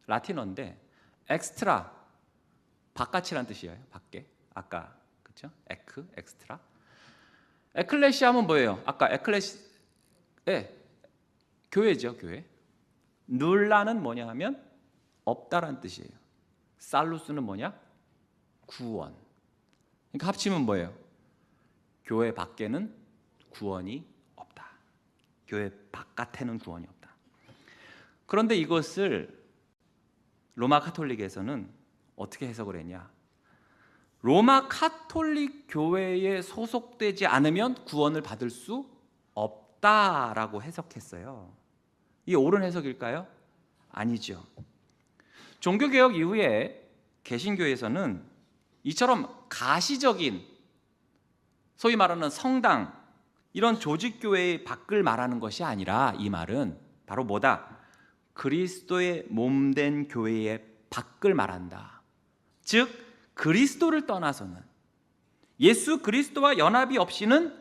[SPEAKER 1] 라틴어인데 엑스트라 바깥이란 뜻이에요. 밖에. 아까 그렇죠? 에크 엑스트라. 에클레시암은 뭐예요? 아까 교회죠, 교회. 눌라는 뭐냐 하면 없다란 뜻이에요. 살루스는 뭐냐? 구원. 그러니까 합치면 뭐예요? 교회 밖에는 구원이 없다. 교회 바깥에는 구원이 없다. 그런데 이것을 로마 카톨릭에서는 어떻게 해석을 했냐? 로마 카톨릭 교회에 소속되지 않으면 구원을 받을 수 없다라고 해석했어요. 이게 옳은 해석일까요? 아니죠. 종교개혁 이후에 개신교에서는 이처럼 가시적인 소위 말하는 성당 이런 조직교회의 밖을 말하는 것이 아니라 이 말은 바로 뭐다? 그리스도의 몸된 교회의 밖을 말한다. 즉 그리스도를 떠나서는 예수 그리스도와 연합이 없이는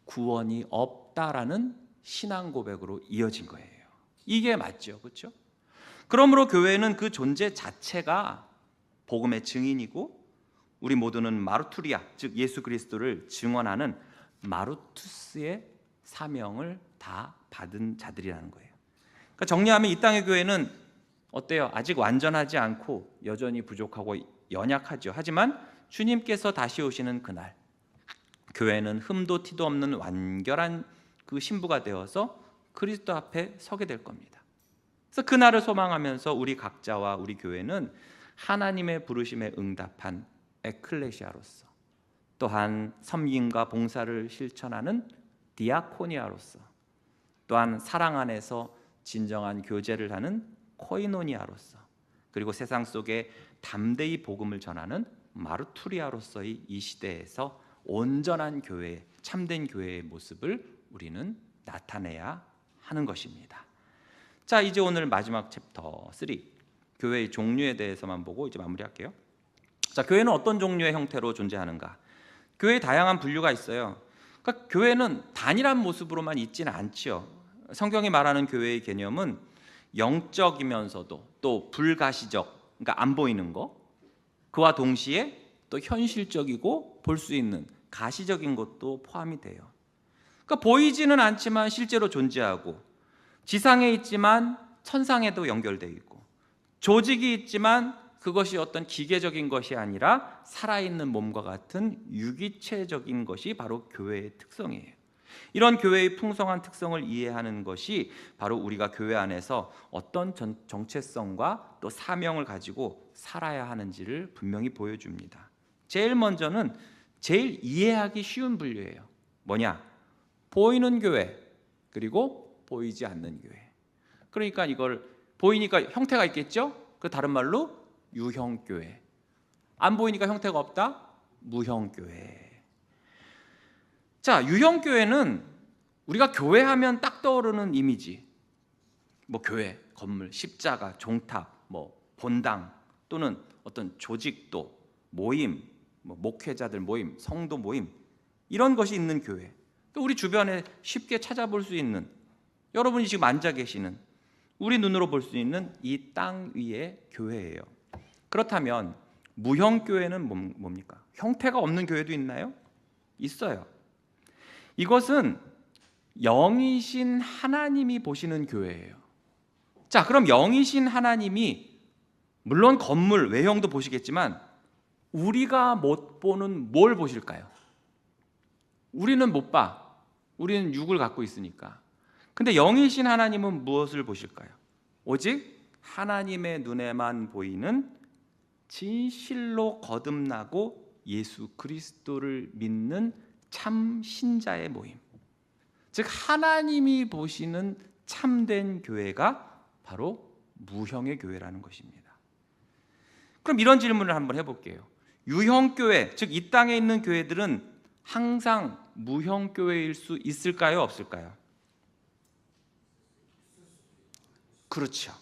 [SPEAKER 1] 구원이 없다라는 신앙 고백으로 이어진 거예요. 이게 맞죠, 그렇죠? 그러므로 교회는 그 존재 자체가 복음의 증인이고 우리 모두는 마르투리아, 즉 예수 그리스도를 증언하는 마르투스의 사명을 다 받은 자들이라는 거예요. 그러니까 정리하면 이 땅의 교회는 어때요? 아직 완전하지 않고 여전히 부족하고 연약하죠. 하지만 주님께서 다시 오시는 그날 교회는 흠도 티도 없는 완결한 그 신부가 되어서 그리스도 앞에 서게 될 겁니다. 그래서 그날을 소망하면서 우리 각자와 우리 교회는 하나님의 부르심에 응답한 에클레시아로서, 또한 섬김과 봉사를 실천하는 디아코니아로서, 또한 사랑 안에서 진정한 교제를 하는 코이노니아로서, 그리고 세상 속에 담대히 복음을 전하는 마르투리아로서의 이 시대에서 온전한 교회, 참된 교회의 모습을 우리는 나타내야 하는 것입니다. 자, 이제 오늘 마지막 챕터 3, 교회의 종류에 대해서만 보고 이제 마무리할게요. 자, 교회는 어떤 종류의 형태로 존재하는가? 교회의 다양한 분류가 있어요. 그러니까 교회는 단일한 모습으로만 있지는 않지요. 성경이 말하는 교회의 개념은 영적이면서도 또 불가시적, 그러니까 안 보이는 거, 그와 동시에 또 현실적이고 볼 수 있는 가시적인 것도 포함이 돼요. 그러니까 보이지는 않지만 실제로 존재하고, 지상에 있지만 천상에도 연결되어 있고, 조직이 있지만 그것이 어떤 기계적인 것이 아니라 살아있는 몸과 같은 유기체적인 것이 바로 교회의 특성이에요. 이런 교회의 풍성한 특성을 이해하는 것이 바로 우리가 교회 안에서 어떤 정체성과 또 사명을 가지고 살아야 하는지를 분명히 보여줍니다. 제일 먼저는 제일 이해하기 쉬운 분류예요. 뭐냐? 보이는 교회, 그리고 보이지 않는 교회. 그러니까 이걸 보이니까 형태가 있겠죠? 그 다른 말로 유형교회. 안 보이니까 형태가 없다? 무형교회. 자, 유형교회는 우리가 교회하면 딱 떠오르는 이미지, 뭐 교회, 건물, 십자가, 종탑, 뭐 본당, 또는 어떤 조직도, 모임, 뭐 목회자들 모임, 성도 모임, 이런 것이 있는 교회. 또 우리 주변에 쉽게 찾아볼 수 있는, 여러분이 지금 앉아 계시는, 우리 눈으로 볼 수 있는 이 땅 위의 교회예요. 그렇다면 무형교회는 뭡니까? 형태가 없는 교회도 있나요? 있어요. 이것은 영이신 하나님이 보시는 교회예요. 자, 그럼 영이신 하나님이 물론 건물, 외형도 보시겠지만 우리가 못 보는 뭘 보실까요? 우리는 못 봐. 우리는 육을 갖고 있으니까. 근데 영이신 하나님은 무엇을 보실까요? 오직 하나님의 눈에만 보이는 진실로 거듭나고 예수 그리스도를 믿는 참 신자의 모임, 즉 하나님이 보시는 참된 교회가 바로 무형의 교회라는 것입니다. 그럼 이런 질문을 한번 해볼게요. 유형교회, 즉 이 땅에 있는 교회들은 항상 무형교회일 수 있을까요? 없을까요? 그렇죠.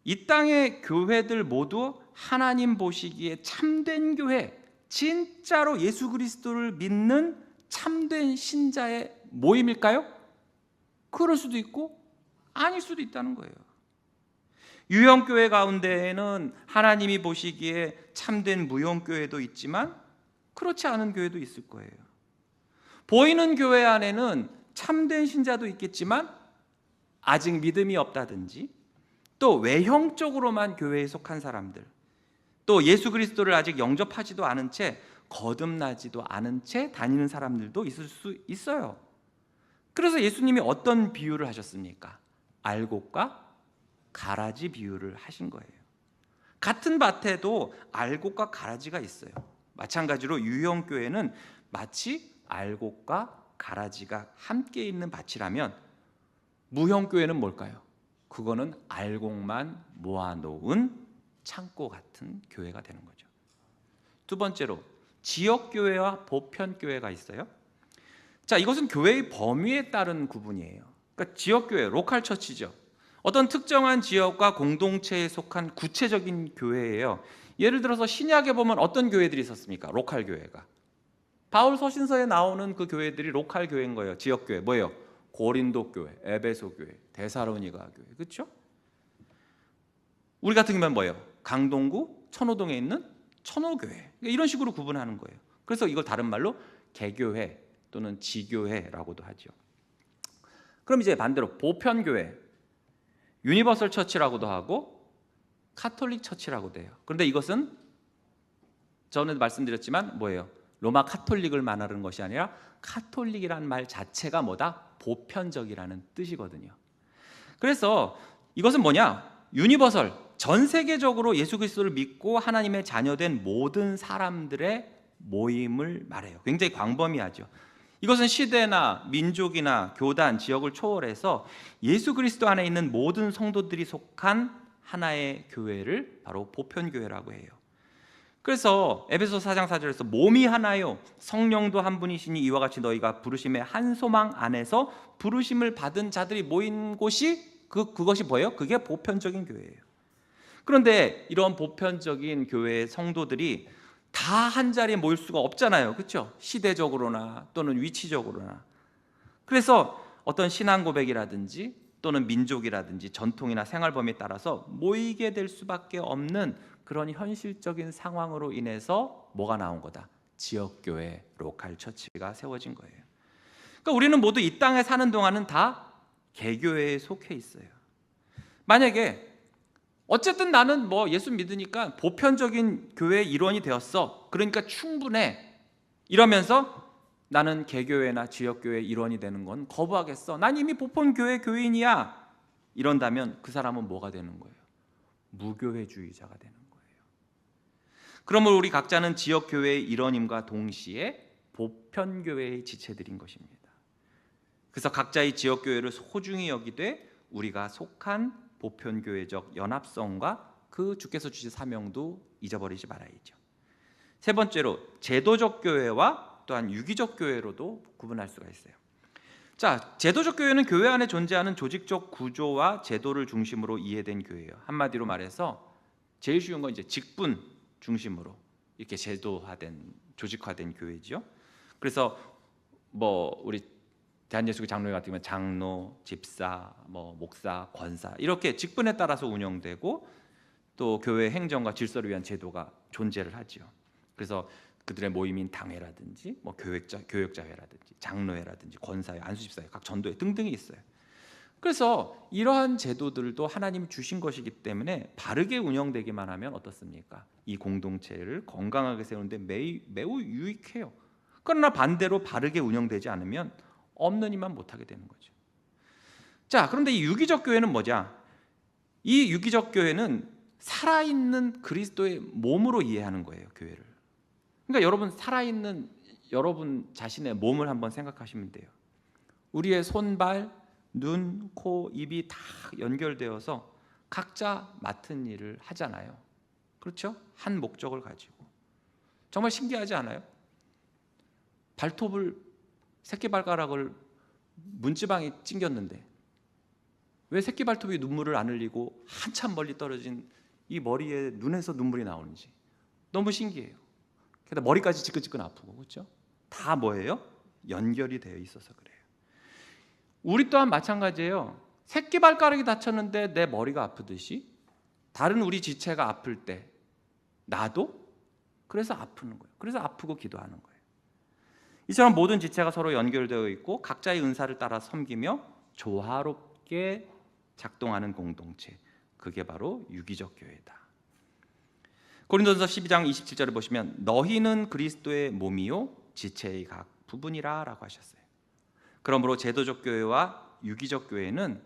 [SPEAKER 1] 이 땅의 교회들 모두 하나님 보시기에 참된 교회, 진짜로 예수 그리스도를 믿는 참된 신자의 모임일까요? 그럴 수도 있고 아닐 수도 있다는 거예요. 유형교회 가운데에는 하나님이 보시기에 참된 무형교회도 있지만 그렇지 않은 교회도 있을 거예요. 보이는 교회 안에는 참된 신자도 있겠지만 아직 믿음이 없다든지, 또 외형적으로만 교회에 속한 사람들, 또 예수 그리스도를 아직 영접하지도 않은 채 거듭나지도 않은 채 다니는 사람들도 있을 수 있어요. 그래서 예수님이 어떤 비유를 하셨습니까? 알곡과 가라지 비유를 하신 거예요. 같은 밭에도 알곡과 가라지가 있어요. 마찬가지로 유형교회는 마치 알곡과 가라지가 함께 있는 밭이라면 무형교회는 뭘까요? 그거는 알곡만 모아놓은 창고 같은 교회가 되는 거죠. 두 번째로 지역교회와 보편교회가 있어요. 자, 이것은 교회의 범위에 따른 구분이에요. 그러니까 지역교회, 로컬 처치죠. 어떤 특정한 지역과 공동체에 속한 구체적인 교회예요. 예를 들어서 신약에 보면 어떤 교회들이 있었습니까? 로컬 교회가. 바울 서신서에 나오는 그 교회들이 로컬 교회인 거예요. 지역교회 뭐예요? 고린도 교회, 에베소 교회, 데살로니가 교회, 그렇죠? 우리 같은 경우는 뭐예요? 강동구 천호동에 있는 천호교회, 이런 식으로 구분하는 거예요. 그래서 이걸 다른 말로 개교회 또는 지교회라고도 하죠. 그럼 이제 반대로 보편교회, 유니버설 처치라고도 하고 카톨릭 처치라고도 해요. 그런데 이것은 저는 말씀드렸지만 뭐예요? 로마 카톨릭을 말하는 것이 아니라 카톨릭이라는 말 자체가 뭐다? 보편적이라는 뜻이거든요. 그래서 이것은 뭐냐? 유니버설, 전 세계적으로 예수 그리스도를 믿고 하나님의 자녀된 모든 사람들의 모임을 말해요. 굉장히 광범위하죠. 이것은 시대나 민족이나 교단, 지역을 초월해서 예수 그리스도 안에 있는 모든 성도들이 속한 하나의 교회를 바로 보편교회라고 해요. 그래서 에베소 4장 4절에서 몸이 하나요 성령도 한 분이시니 이와 같이 너희가 부르심의 한 소망 안에서 부르심을 받은 자들이 모인 곳이 그것이 뭐예요? 그게 보편적인 교회예요. 그런데 이런 보편적인 교회의 성도들이 다 한 자리에 모일 수가 없잖아요. 그렇죠? 시대적으로나 또는 위치적으로나. 그래서 어떤 신앙 고백이라든지 또는 민족이라든지 전통이나 생활범위에 따라서 모이게 될 수밖에 없는 그런 현실적인 상황으로 인해서 뭐가 나온 거다? 지역교회, 로컬 처치가 세워진 거예요. 그러니까 우리는 모두 이 땅에 사는 동안은 다 개교회에 속해 있어요. 만약에 어쨌든 나는 뭐 예수 믿으니까 보편적인 교회의 일원이 되었어, 그러니까 충분해, 이러면서 나는 개교회나 지역교회의 일원이 되는 건 거부하겠어, 난 이미 보편교회 교인이야, 이런다면 그 사람은 뭐가 되는 거예요? 무교회주의자가 되는 거예요. 그러므로 우리 각자는 지역교회의 일원임과 동시에 보편교회의 지체들인 것입니다. 그래서 각자의 지역교회를 소중히 여기되 우리가 속한 보편교회적 연합성과 그 주께서 주신 사명도 잊어버리지 말아야죠. 세 번째로 제도적 교회와 또한 유기적 교회로도 구분할 수가 있어요. 자, 제도적 교회는 교회 안에 존재하는 조직적 구조와 제도를 중심으로 이해된 교회예요. 한마디로 말해서 제일 쉬운 건 이제 직분 중심으로 이렇게 제도화된, 조직화된 교회죠. 그래서 뭐 우리 대한예수교 장로회 같은 경우는 장로, 집사, 뭐 목사, 권사 이렇게 직분에 따라서 운영되고 또 교회 행정과 질서를 위한 제도가 존재를 하죠. 그래서 그들의 모임인 당회라든지 뭐 교역자회라든지 장로회라든지 권사회, 안수집사회, 각 전도회 등등이 있어요. 그래서 이러한 제도들도 하나님이 주신 것이기 때문에 바르게 운영되기만 하면 어떻습니까? 이 공동체를 건강하게 세우는데 매우 유익해요. 그러나 반대로 바르게 운영되지 않으면 없는 이만 못하게 되는 거죠. 자, 그런데 이 유기적 교회는 뭐냐? 이 유기적 교회는 살아있는 그리스도의 몸으로 이해하는 거예요, 교회를. 그러니까 여러분, 살아있는 여러분 자신의 몸을 한번 생각하시면 돼요. 우리의 손발, 눈, 코, 입이 다 연결되어서 각자 맡은 일을 하잖아요. 그렇죠? 한 목적을 가지고. 정말 신기하지 않아요? 새끼발가락을 문지방에 찡겼는데 왜 새끼발톱이 눈물을 안 흘리고 한참 멀리 떨어진 이 머리에 눈에서 눈물이 나오는지 너무 신기해요. 게다가 머리까지 지끈지끈 아프고, 그렇죠? 다 뭐예요? 연결이 되어 있어서 그래요. 우리 또한 마찬가지예요. 새끼발가락이 다쳤는데 내 머리가 아프듯이 다른 우리 지체가 아플 때 나도 그래서 아프는 거예요. 그래서 아프고 기도하는 거예요. 이처럼 모든 지체가 서로 연결되어 있고 각자의 은사를 따라 섬기며 조화롭게 작동하는 공동체, 그게 바로 유기적 교회다. 고린도전서 12장 27절을 보시면 너희는 그리스도의 몸이요 지체의 각 부분이라 라고 하셨어요. 그러므로 제도적 교회와 유기적 교회는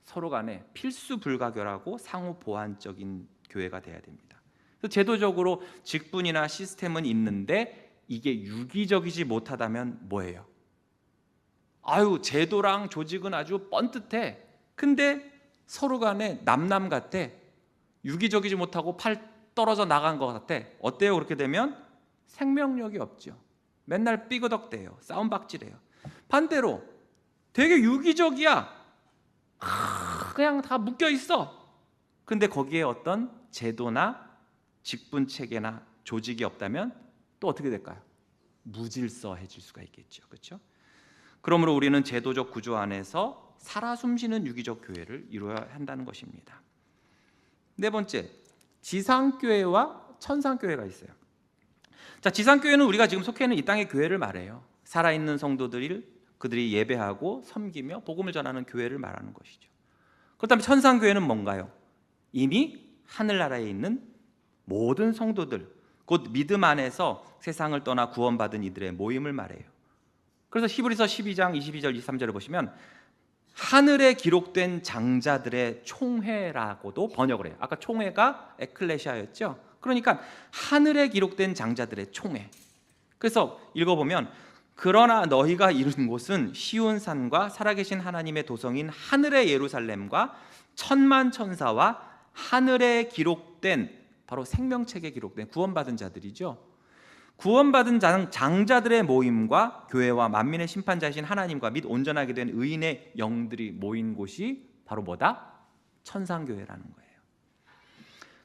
[SPEAKER 1] 서로 간에 필수 불가결하고 상호 보완적인 교회가 돼야 됩니다. 그래서 제도적으로 직분이나 시스템은 있는데 이게 유기적이지 못하다면 뭐예요? 아유, 제도랑 조직은 아주 뻔듯해. 근데 서로 간에 남남 같아. 유기적이지 못하고 팔 떨어져 나간 것 같아. 어때요? 그렇게 되면 생명력이 없죠. 맨날 삐그덕대요. 싸움박질해요. 반대로 되게 유기적이야. 그냥 다 묶여 있어. 근데 거기에 어떤 제도나 직분 체계나 조직이 없다면 또 어떻게 될까요? 무질서해질 수가 있겠죠. 그렇죠? 그러므로 우리는 제도적 구조 안에서 살아 숨쉬는 유기적 교회를 이루어야 한다는 것입니다. 네 번째, 지상교회와 천상교회가 있어요. 자, 지상교회는 우리가 지금 속해 있는 이 땅의 교회를 말해요. 살아있는 그들이 예배하고 섬기며 복음을 전하는 교회를 말하는 것이죠. 그렇다면 천상교회는 뭔가요? 이미 하늘나라에 있는 모든 성도들, 곧 믿음 안에서 세상을 떠나 구원받은 이들의 모임을 말해요. 그래서 히브리서 12장 22절 23절을 보시면 하늘에 기록된 장자들의 총회라고도 번역을 해요. 아까 총회가 에클레시아였죠. 그러니까 하늘에 기록된 장자들의 총회. 그래서 읽어보면 그러나 너희가 이른 곳은 시온산과 살아계신 하나님의 도성인 하늘의 예루살렘과 천만 천사와 하늘에 기록된, 바로 생명책에 기록된 구원받은 자들이죠. 구원받은 장자들의 모임과 교회와 만민의 심판자이신 하나님과 및 온전하게 된 의인의 영들이 모인 곳이 바로 뭐다? 천상교회라는 거예요.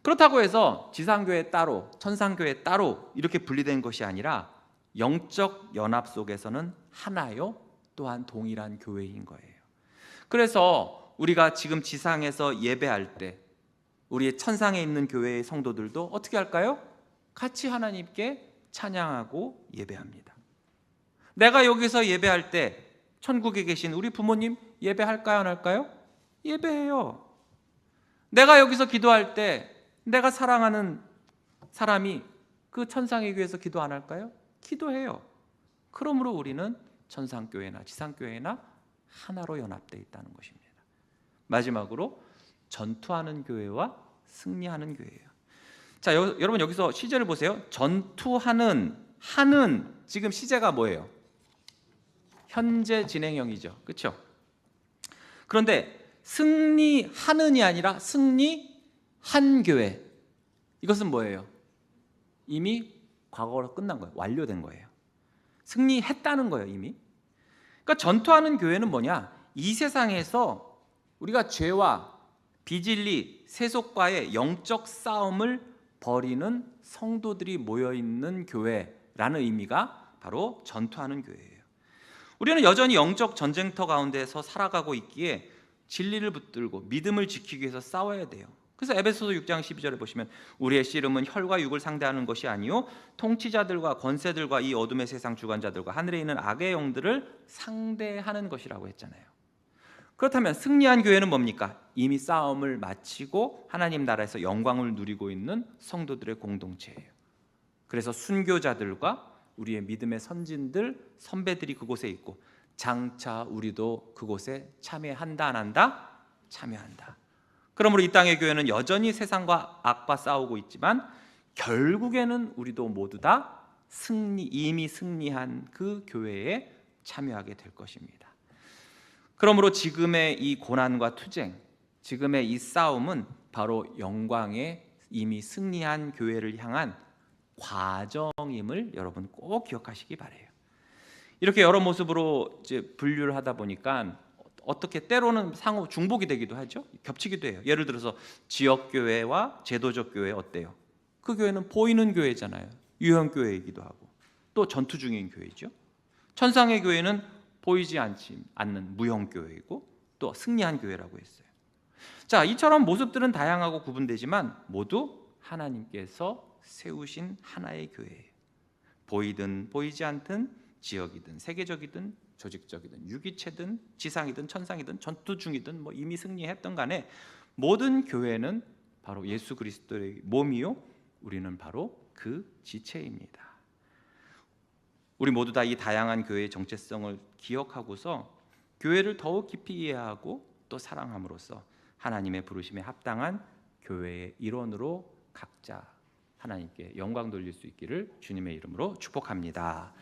[SPEAKER 1] 그렇다고 해서 지상교회 따로, 천상교회 따로 이렇게 분리된 것이 아니라 영적 연합 속에서는 하나요, 또한 동일한 교회인 거예요. 그래서 우리가 지금 지상에서 예배할 때 우리의 천상에 있는 교회의 성도들도 어떻게 할까요? 같이 하나님께 찬양하고 예배합니다. 내가 여기서 예배할 때 천국에 계신 우리 부모님 예배할까요, 안 할까요? 예배해요. 내가 여기서 기도할 때 내가 사랑하는 사람이 그 천상의 교회에서 기도 안 할까요? 기도해요. 그러므로 우리는 천상교회나 지상교회나 하나로 연합되어 있다는 것입니다. 마지막으로 전투하는 교회와 승리하는 교회예요. 자, 여러분 여기서 시제를 보세요. 전투하는, 하는, 지금 시제가 뭐예요? 현재 진행형이죠. 그렇죠? 그런데 승리하는이 아니라 승리한 교회, 이것은 뭐예요? 이미 과거로 끝난 거예요. 완료된 거예요. 승리했다는 거예요, 이미. 그러니까 전투하는 교회는 뭐냐? 이 세상에서 우리가 죄와 비진리, 세속과의 영적 싸움을 벌이는 성도들이 모여있는 교회라는 의미가 바로 전투하는 교회예요. 우리는 여전히 영적 전쟁터 가운데서 살아가고 있기에 진리를 붙들고 믿음을 지키기 위해서 싸워야 돼요. 그래서 에베소서 6장 12절에 보시면 우리의 씨름은 혈과 육을 상대하는 것이 아니요 통치자들과 권세들과 이 어둠의 세상 주관자들과 하늘에 있는 악의 영들을 상대하는 것이라고 했잖아요. 그렇다면 승리한 교회는 뭡니까? 이미 싸움을 마치고 하나님 나라에서 영광을 누리고 있는 성도들의 공동체예요. 그래서 순교자들과 우리의 믿음의 선진들, 선배들이 그곳에 있고 장차 우리도 그곳에 참여한다, 안 한다? 참여한다. 그러므로 이 땅의 교회는 여전히 세상과 악과 싸우고 있지만 결국에는 우리도 모두 다 이미 승리한 그 교회에 참여하게 될 것입니다. 그러므로 지금의 이 고난과 투쟁, 지금의 이 싸움은 바로 영광에 이미 승리한 교회를 향한 과정임을 여러분 꼭 기억하시기 바라요. 이렇게 여러 모습으로 이제 분류를 하다 보니까 어떻게 때로는 상호 중복이 되기도 하죠. 겹치기도 해요. 예를 들어서 지역교회와 제도적 교회 어때요? 그 교회는 보이는 교회잖아요. 유형교회이기도 하고 또 전투 중인 교회죠. 천상의 교회는 보이지 않는 무형교회이고 또 승리한 교회라고 했어요. 자, 이처럼 모습들은 다양하고 구분되지만 모두 하나님께서 세우신 하나의 교회예요. 보이든 보이지 않든, 지역이든 세계적이든 조직적이든 유기체든 지상이든 천상이든 전투 중이든 이미 승리했던 간에 모든 교회는 바로 예수 그리스도의 몸이요 우리는 바로 그 지체입니다. 우리 모두 다 이 다양한 교회의 정체성을 기억하고서 교회를 더욱 깊이 이해하고 또 사랑함으로써 하나님의 부르심에 합당한 교회의 일원으로 각자 하나님께 영광 돌릴 수 있기를 주님의 이름으로 축복합니다.